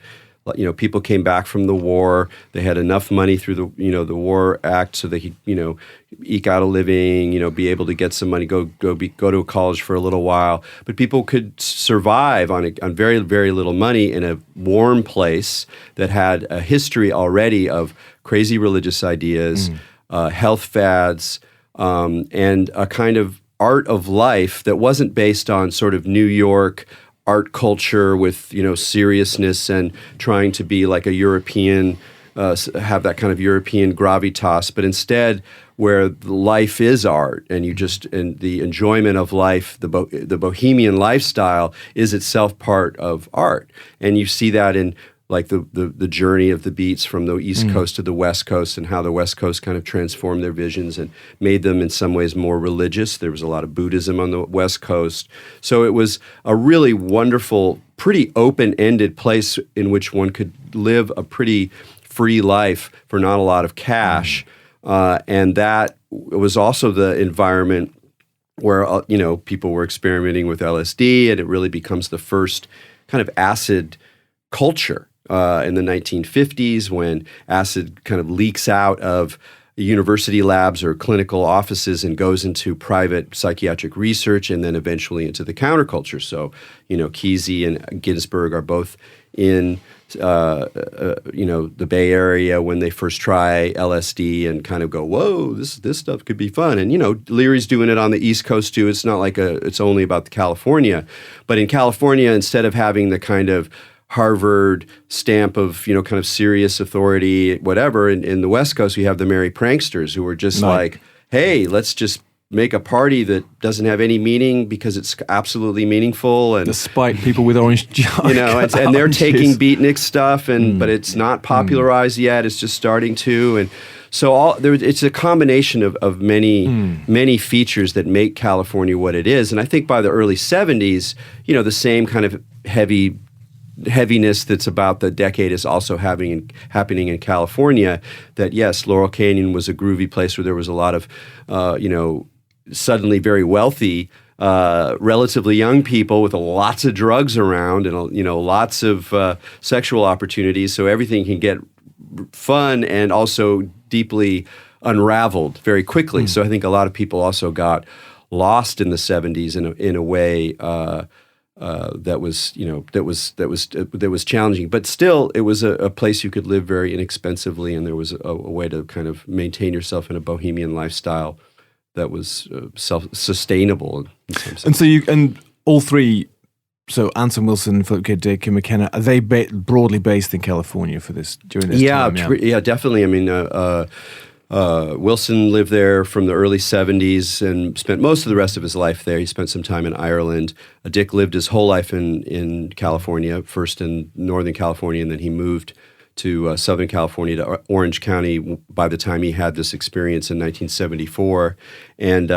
People came back from the war. They had enough money through the War Act, so they could eke out a living. Be able to get some money, go to college for a little while. But people could survive on very, very little money in a warm place that had a history already of crazy religious ideas, health fads, and a kind of art of life that wasn't based on sort of New York art culture with seriousness and trying to be like a European, have that kind of European gravitas, but instead where life is art, and and the enjoyment of life, the bohemian lifestyle is itself part of art. And you see that in like the journey of the beats from the East Coast to the West Coast, and how the West Coast kind of transformed their visions and made them in some ways more religious. There was a lot of Buddhism on the West Coast. So it was a really wonderful, pretty open-ended place in which one could live a pretty free life for not a lot of cash. And that was also the environment where, people were experimenting with LSD, and it really becomes the first kind of acid culture in the 1950s, when acid kind of leaks out of university labs or clinical offices and goes into private psychiatric research, and then eventually into the counterculture. So, Kesey and Ginsberg are both in, the Bay Area when they first try LSD and kind of go, whoa, this stuff could be fun. And, Leary's doing it on the East Coast too. It's not like it's only about California. But in California, instead of having the kind of Harvard stamp of, kind of serious authority, whatever, in the West Coast, we have the merry pranksters who are just like, hey, let's just make a party that doesn't have any meaning because it's absolutely meaningful. And
despite people with orange juice,
and they're taking beatnik stuff, but it's not popularized yet. It's just starting to. And so it's a combination of many features that make California what it is. And I think by the early 70s, the same kind of heaviness that's about the decade is also happening in California. That yes, Laurel Canyon was a groovy place where there was a lot of, suddenly very wealthy, relatively young people with lots of drugs around and lots of sexual opportunities. So everything can get fun and also deeply unraveled very quickly. So I think a lot of people also got lost in the 70s in a way that was challenging, but still it was a place you could live very inexpensively, and there was a way to kind of maintain yourself in a bohemian lifestyle that was self-sustainable in some sense.
And all three, so Anton, Wilson, Philip K. Dick, and McKenna, are they broadly based in California during this time?
Yeah, definitely. I mean, Wilson lived there from the early 70s and spent most of the rest of his life there. He spent some time in Ireland. Dick lived his whole life in California, first in Northern California, and then he moved to Southern California, to Orange County, by the time he had this experience in 1974. And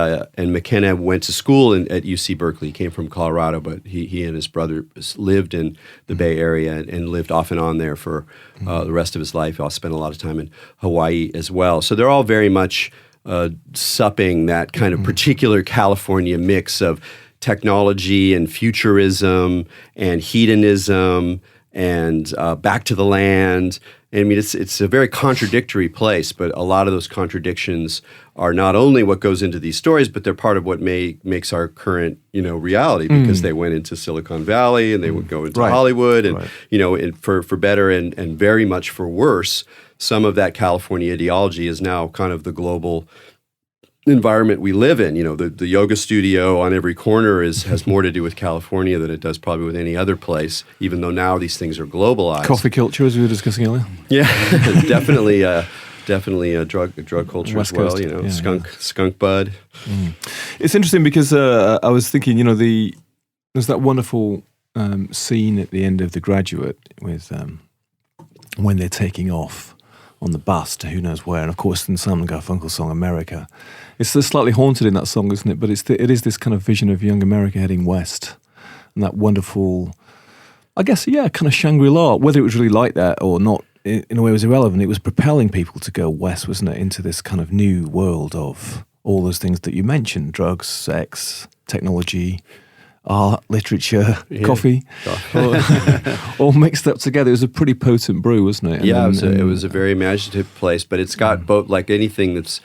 McKenna went to school at UC Berkeley. He came from Colorado, but he and his brother lived in the Bay Area and lived off and on there for the rest of his life. He also spent a lot of time in Hawaii as well. So they're all very much supping that kind of particular California mix of technology and futurism and hedonism and back to the land. And I mean, it's a very contradictory place, but a lot of those contradictions are not only what goes into these stories, but they're part of what makes our current, reality, because they went into Silicon Valley and they would go into Hollywood, and and for better and very much for worse, some of that California ideology is now kind of the global environment we live in. The yoga studio on every corner has more to do with California than it does probably with any other place, even though now these things are globalized.
Coffee culture, as we were discussing earlier.
Yeah, definitely a drug culture
West
as well.
Coast.
Skunk bud.
It's interesting because I was thinking, there's that wonderful scene at the end of The Graduate with when they're taking off on the bus to who knows where, and of course in Simon Garfunkel's song America, it's slightly haunted in that song, isn't it? But it is this kind of vision of young America heading west, and that wonderful, I guess, kind of Shangri-La. Whether it was really like that or not, in a way, was irrelevant. It was propelling people to go west, wasn't it, into this kind of new world of all those things that you mentioned: drugs, sex, technology, art, literature, coffee, all mixed up together. It was a pretty potent brew, wasn't it?
It was a very imaginative place, but it's got both, like anything that's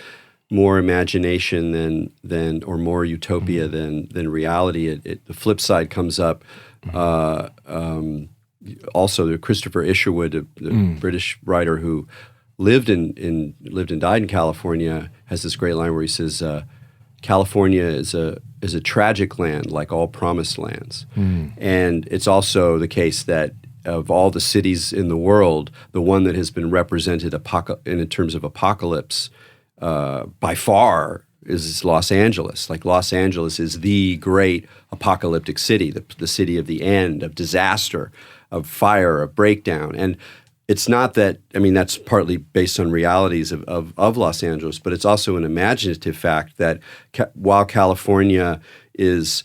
more imagination than or more utopia than reality. The flip side comes up. Also, Christopher Isherwood, the British writer who lived and died in California, has this great line where he says, California is a tragic land, like all promised lands. And it's also the case that of all the cities in the world, the one that has been represented in terms of apocalypse by far is Los Angeles. Like Los Angeles is the great apocalyptic city, the city of the end, of disaster, of fire, of breakdown. And it's not that, I mean, that's partly based on realities of Los Angeles, but it's also an imaginative fact that while California is,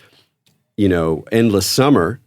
endless summer,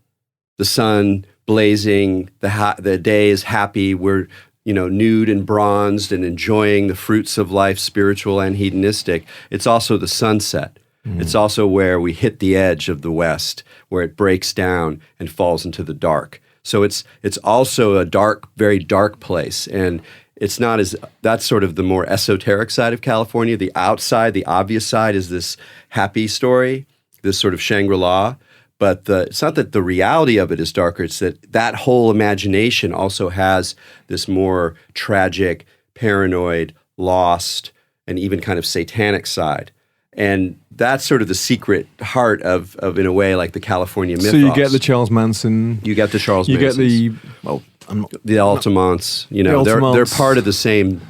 the sun blazing, the day is happy, we're, nude and bronzed and enjoying the fruits of life, spiritual and hedonistic, it's also the sunset. It's also where we hit the edge of the West, where it breaks down and falls into the dark. So it's also a dark, very dark place. And it's not that's sort of the more esoteric side of California. The outside, the obvious side is this happy story, this sort of Shangri-La. But it's not that the reality of it is darker. It's that whole imagination also has this more tragic, paranoid, lost, and even kind of satanic side. And that's sort of the secret heart of in a way, like the California mythos.
So you get the Charles Manson.
You get the Charles Manson.
You get the
Altamont. They're part of the same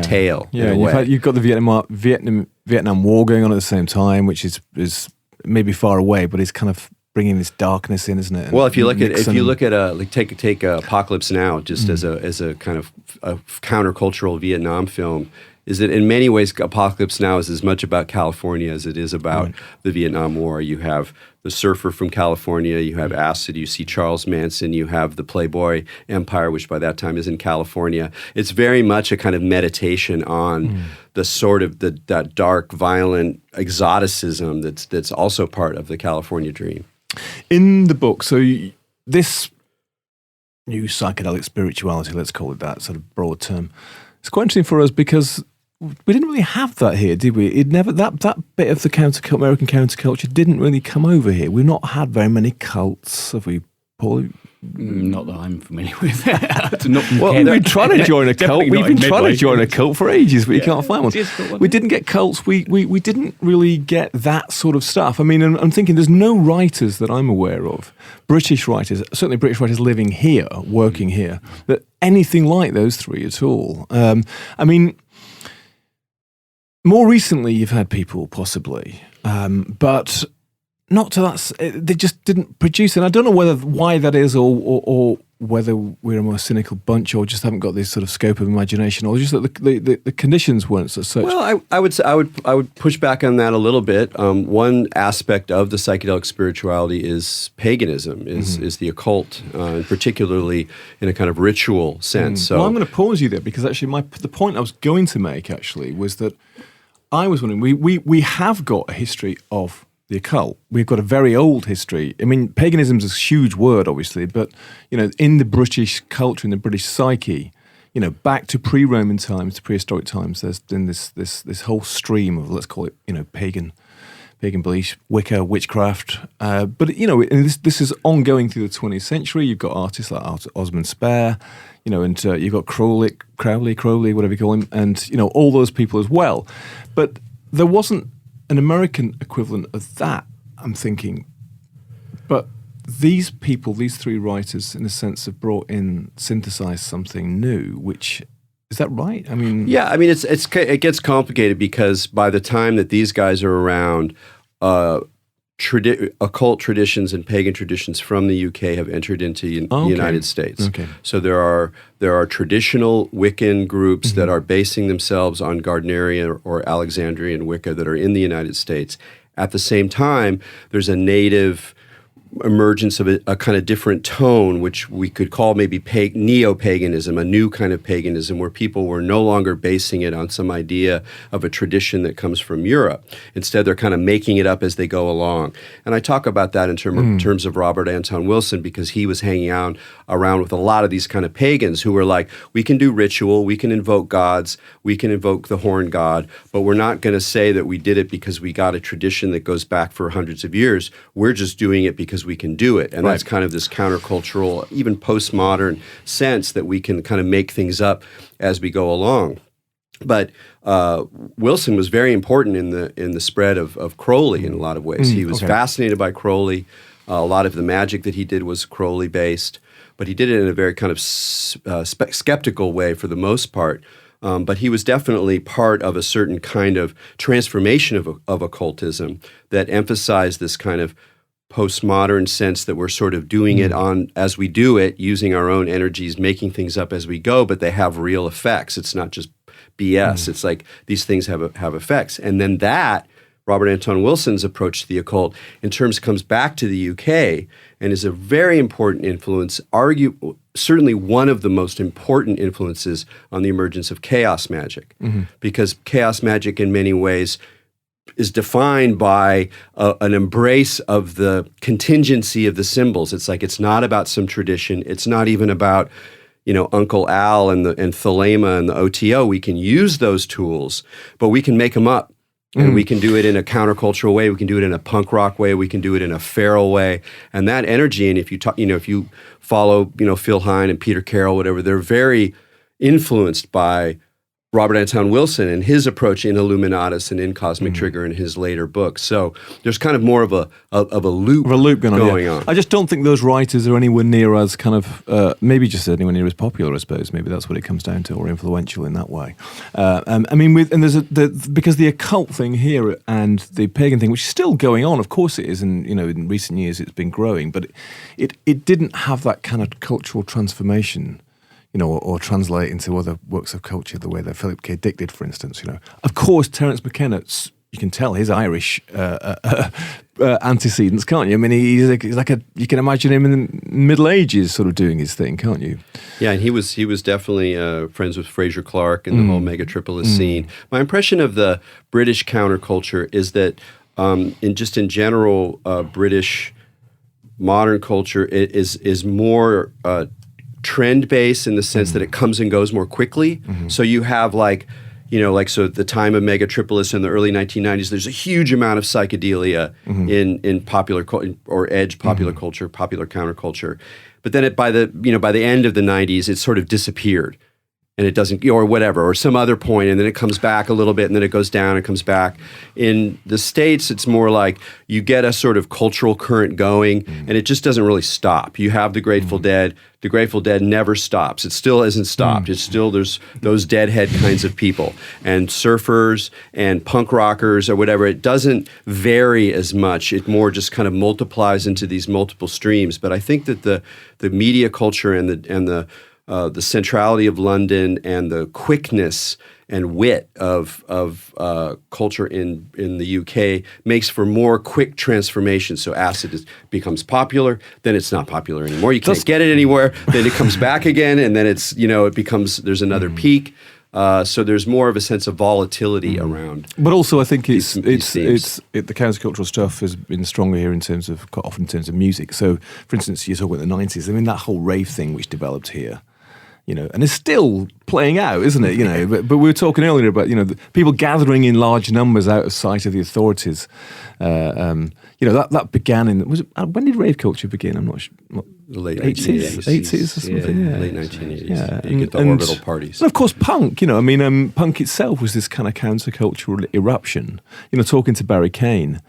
tale.
Yeah,
in a way.
you've got the Vietnam War going on at the same time, which is maybe far away, but it's kind of bringing this darkness in, isn't it? And
well, if you look at take Apocalypse Now just as a kind of a countercultural Vietnam film, is that in many ways Apocalypse Now is as much about California as it is about the Vietnam War. You have the surfer from California, you have acid, you see Charles Manson, you have the Playboy Empire, which by that time is in California. It's very much a kind of meditation on the sort of that dark, violent exoticism that's also part of the California dream.
In the book, so this new psychedelic spirituality, let's call it that sort of broad term, it's quite interesting for us because we didn't really have that here, did we? It never that bit of the American counterculture didn't really come over here. We've not had very many cults, have we, Paul?
Not that I'm familiar with.
Well, we've been trying to join a cult. We've been trying to join a cult for ages, but you can't find one. We didn't get cults. We didn't really get that sort of stuff. I mean, I'm thinking there's no writers that I'm aware of, British writers, certainly British writers living here, working here, that anything like those three at all. I mean, more recently you've had people possibly, but not to that. They just didn't produce it. I don't know why that is, or whether we're a more cynical bunch, or just haven't got this sort of scope of imagination, or just that the conditions weren't such.
Well, I would push back on that a little bit. One aspect of the psychedelic spirituality is paganism, is the occult, and particularly in a kind of ritual sense. So,
well, I'm going to pause you there because actually the point I was going to make actually was that I was wondering we have got a history of the occult. We've got a very old history. I mean, paganism is a huge word, obviously, but in the British culture, in the British psyche, back to pre-Roman times, to prehistoric times, there's been this whole stream of, let's call it, pagan beliefs, Wicca, witchcraft. But this is ongoing through the 20th century. You've got artists like Osmond Spare, and you've got Crowley, whatever you call him, and all those people as well. But there wasn't an American equivalent of that, I'm thinking. But these people, these three writers, in a sense, have synthesized something new, which, is that right? I mean...
Yeah, I mean, it gets complicated because by the time that these guys are around, occult traditions and pagan traditions from the UK have entered into the United States.
Okay.
So there are traditional Wiccan groups that are basing themselves on Gardnerian or Alexandrian Wicca that are in the United States. At the same time, there's a native emergence of a kind of different tone, which we could call maybe neo-paganism, a new kind of paganism where people were no longer basing it on some idea of a tradition that comes from Europe. Instead, they're kind of making it up as they go along. And I talk about that in terms of Robert Anton Wilson because he was hanging out around with a lot of these kind of pagans who were like, we can do ritual, we can invoke gods, we can invoke the horn god, but we're not going to say that we did it because we got a tradition that goes back for hundreds of years. We're just doing it because we can do it. And that's kind of this countercultural, even postmodern sense that we can kind of make things up as we go along. But Wilson was very important in the spread of Crowley in a lot of ways. He was fascinated by Crowley. A lot of the magic that he did was Crowley-based, but he did it in a very kind of skeptical way for the most part. But he was definitely part of a certain kind of transformation of occultism that emphasized this kind of postmodern sense that we're sort of doing it on as we do it, using our own energies, making things up as we go, but they have real effects. It's not just BS. It's like these things have effects. And then that, Robert Anton Wilson's approach to the occult, in terms comes back to the UK and is a very important influence, certainly one of the most important influences on the emergence of chaos magic. Because chaos magic in many ways is defined by an embrace of the contingency of the symbols. It's like it's not about some tradition. It's not even about, Uncle Al and Thelema and the OTO. We can use those tools, but we can make them up. And we can do it in a countercultural way. We can do it in a punk rock way. We can do it in a feral way. And that energy, and if you talk, if you follow, Phil Hine and Peter Carroll, whatever, they're very influenced by Robert Anton Wilson and his approach in Illuminatus and in Cosmic Trigger and his later books. So there's kind of more of a loop going on.
I just don't think those writers are anywhere near as kind of maybe just anywhere near as popular. I suppose maybe that's what it comes down to, or influential in that way. Because the occult thing here and the pagan thing, which is still going on, of course it is, and in recent years it's been growing, but it didn't have that kind of cultural transformation. Or translate into other works of culture the way that Philip K. Dick did, for instance. Of course, Terence McKenna, you can tell his Irish antecedents, can't you? I mean, he's like you can imagine him in the Middle Ages sort of doing his thing, can't you?
Yeah, and he was definitely friends with Fraser Clark and the whole Megatripolis scene. My impression of the British counterculture is that in general, British modern culture is more trend-based in the sense that it comes and goes more quickly. So you have so at the time of Megatripolis in the early 1990s, there's a huge amount of psychedelia in popular or edge popular culture, popular counterculture. But then by the end of the 90s, it sort of disappeared. And it doesn't, or whatever, or some other point, and then it comes back a little bit, and then it goes down and comes back. In the States, it's more like you get a sort of cultural current going, and it just doesn't really stop. You have the Grateful Dead. The Grateful Dead never stops. It still isn't stopped. It's still, there's those deadhead kinds of people, and surfers, and punk rockers, or whatever. It doesn't vary as much. It more just kind of multiplies into these multiple streams. But I think that the media culture and the centrality of London and the quickness and wit of culture in the UK makes for more quick transformation. So acid becomes popular, then it's not popular anymore. You can't get it anywhere. Then it comes back again, and then it's it becomes there's another peak. So there's more of a sense of volatility around.
But also, I think the countercultural stuff has been stronger here quite often in terms of music. So, for instance, you talk about the 90s. I mean, that whole rave thing which developed here. And it's still playing out, isn't it? But we were talking earlier about, the people gathering in large numbers out of sight of the authorities. That began when did rave culture begin? I'm not sure.
The late
80s or something.
Yeah, late 1980s.
Yeah.
You get the orbital parties.
And of course, punk. Punk itself was this kind of countercultural eruption. Talking to Barry Kane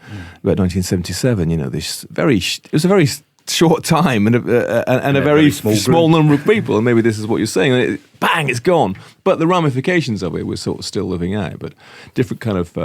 about 1977. It was a very short time and a very small number of people, and maybe this is what you're saying. Bang, it's gone. But the ramifications of it we're sort of still living out. But different kind of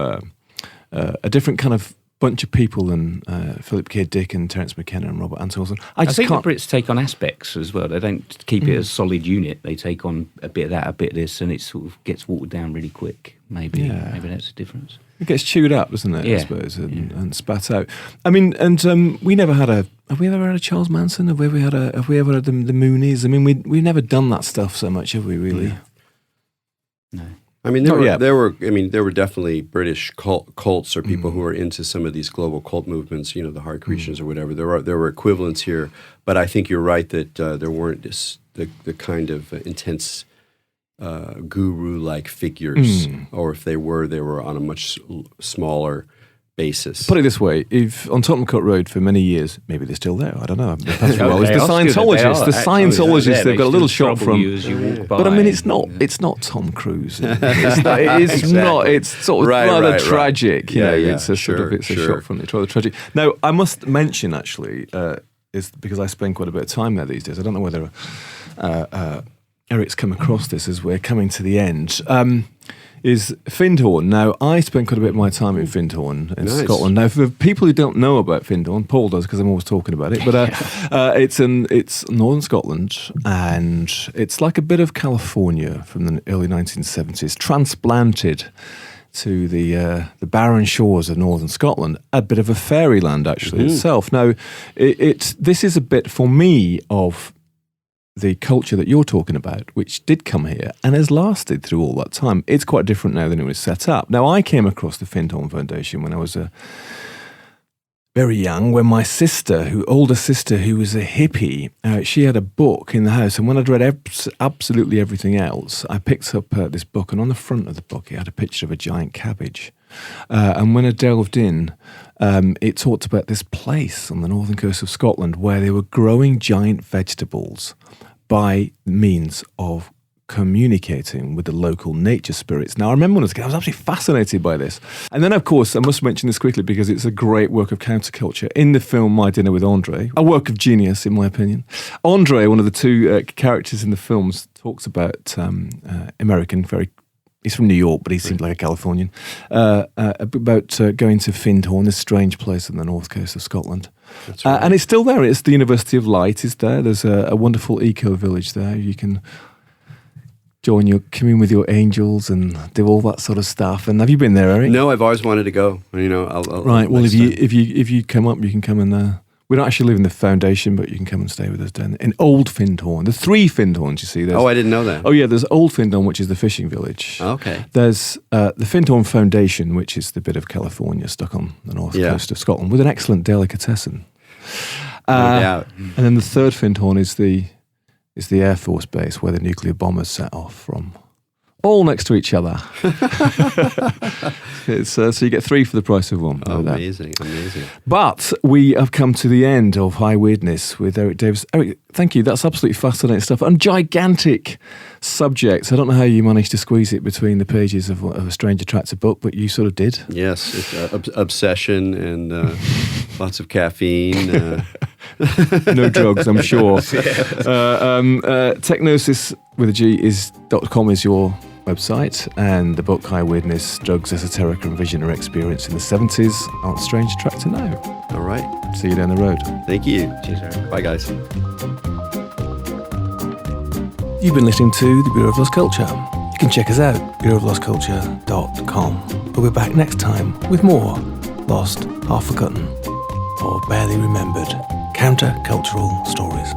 a different kind of bunch of people than Philip K. Dick and Terence McKenna and Robert Anton Wilson. I think
the Brits take on aspects as well. They don't keep it as a solid unit. They take on a bit of that, a bit of this, and it sort of gets watered down really quick. Maybe that's the difference.
It gets chewed up, doesn't it?
Yeah.
I suppose, and spat out. I mean, and we never had a. Have we ever had a Charles Manson? Have we ever had the Moonies? I mean, we've never done that stuff so much, have we? Really?
No.
I mean, there were definitely British cults or people who were into some of these global cult movements. The Hare Krishnas or whatever. There were equivalents here, but I think you're right that there weren't the kind of intense guru-like figures, or if they were on a much smaller basis.
Put it this way, if on Tottenham Court Road for many years, maybe they're still there, I don't know. The Scientologists, they've got a little shot from... But I mean, it's not Tom Cruise. It's sort of rather tragic. It's a shot from it's rather tragic. Now, I must mention, actually, is because I spend quite a bit of time there these days. I don't know whether... Eric's come across this as we're coming to the end, is Findhorn. Now, I spent quite a bit of my time in Findhorn in Scotland. Now, for people who don't know about Findhorn, Paul does because I'm always talking about it, but it's northern Scotland, and it's like a bit of California from the early 1970s, transplanted to the barren shores of northern Scotland, a bit of a fairyland actually itself. Now, this is a bit for me of the culture that you're talking about, which did come here and has lasted through all that time. It's quite different now than it was set up. Now, I came across the Findhorn Foundation when I was very young, when my older sister, who was a hippie, she had a book in the house, and when I'd read absolutely everything else, I picked up this book, and on the front of the book, it had a picture of a giant cabbage. And when I delved in, it talked about this place on the northern coast of Scotland where they were growing giant vegetables by means of communicating with the local nature spirits. Now, I remember when I was a kid, I was absolutely fascinated by this. And then, of course, I must mention this quickly because it's a great work of counterculture. In the film My Dinner with Andre, a work of genius, in my opinion, Andre, one of the two characters in the films, talks about American, he's from New York, but he seemed like a Californian, about going to Findhorn, this strange place on the north coast of Scotland. That's right. And it's still there. It's the University of Light is there. There's a wonderful eco-village there. You can commune with your angels and do all that sort of stuff. And have you been there, Eric?
No, I've always wanted to go.
Right. Well, if you come up, you can come and. We don't actually live in the foundation, but you can come and stay with us down in Old Findhorn. There's 3 Findhorns, you see.
I didn't know that.
Oh, yeah, there's Old Findhorn, which is the fishing village.
Okay.
There's the Findhorn Foundation, which is the bit of California stuck on the north coast of Scotland, with an excellent delicatessen.
No doubt.
And then the third Findhorn is the Air Force base where the nuclear bombers set off from. All next to each other. So you get 3 for the price of 1.
Amazing.
But we have come to the end of High Weirdness with Erik Davis. Eric, thank you. That's absolutely fascinating stuff. And gigantic subjects. I don't know how you managed to squeeze it between the pages of a Strange Attractor book, but you sort of did.
Yes, it's obsession and lots of caffeine.
No drugs, I'm sure. Technosis with a G .com is your website, and the book High Weirdness, Drugs, Esoterica and Visionary Experience in the 70s aren't strange attractor now.
All right.
See you down the road.
Thank you.
Cheers, Eric.
Bye, guys.
You've been listening to The Bureau of Lost Culture. You can check us out, bureauoflostculture.com. We'll be back next time with more lost, half forgotten, or barely remembered countercultural stories.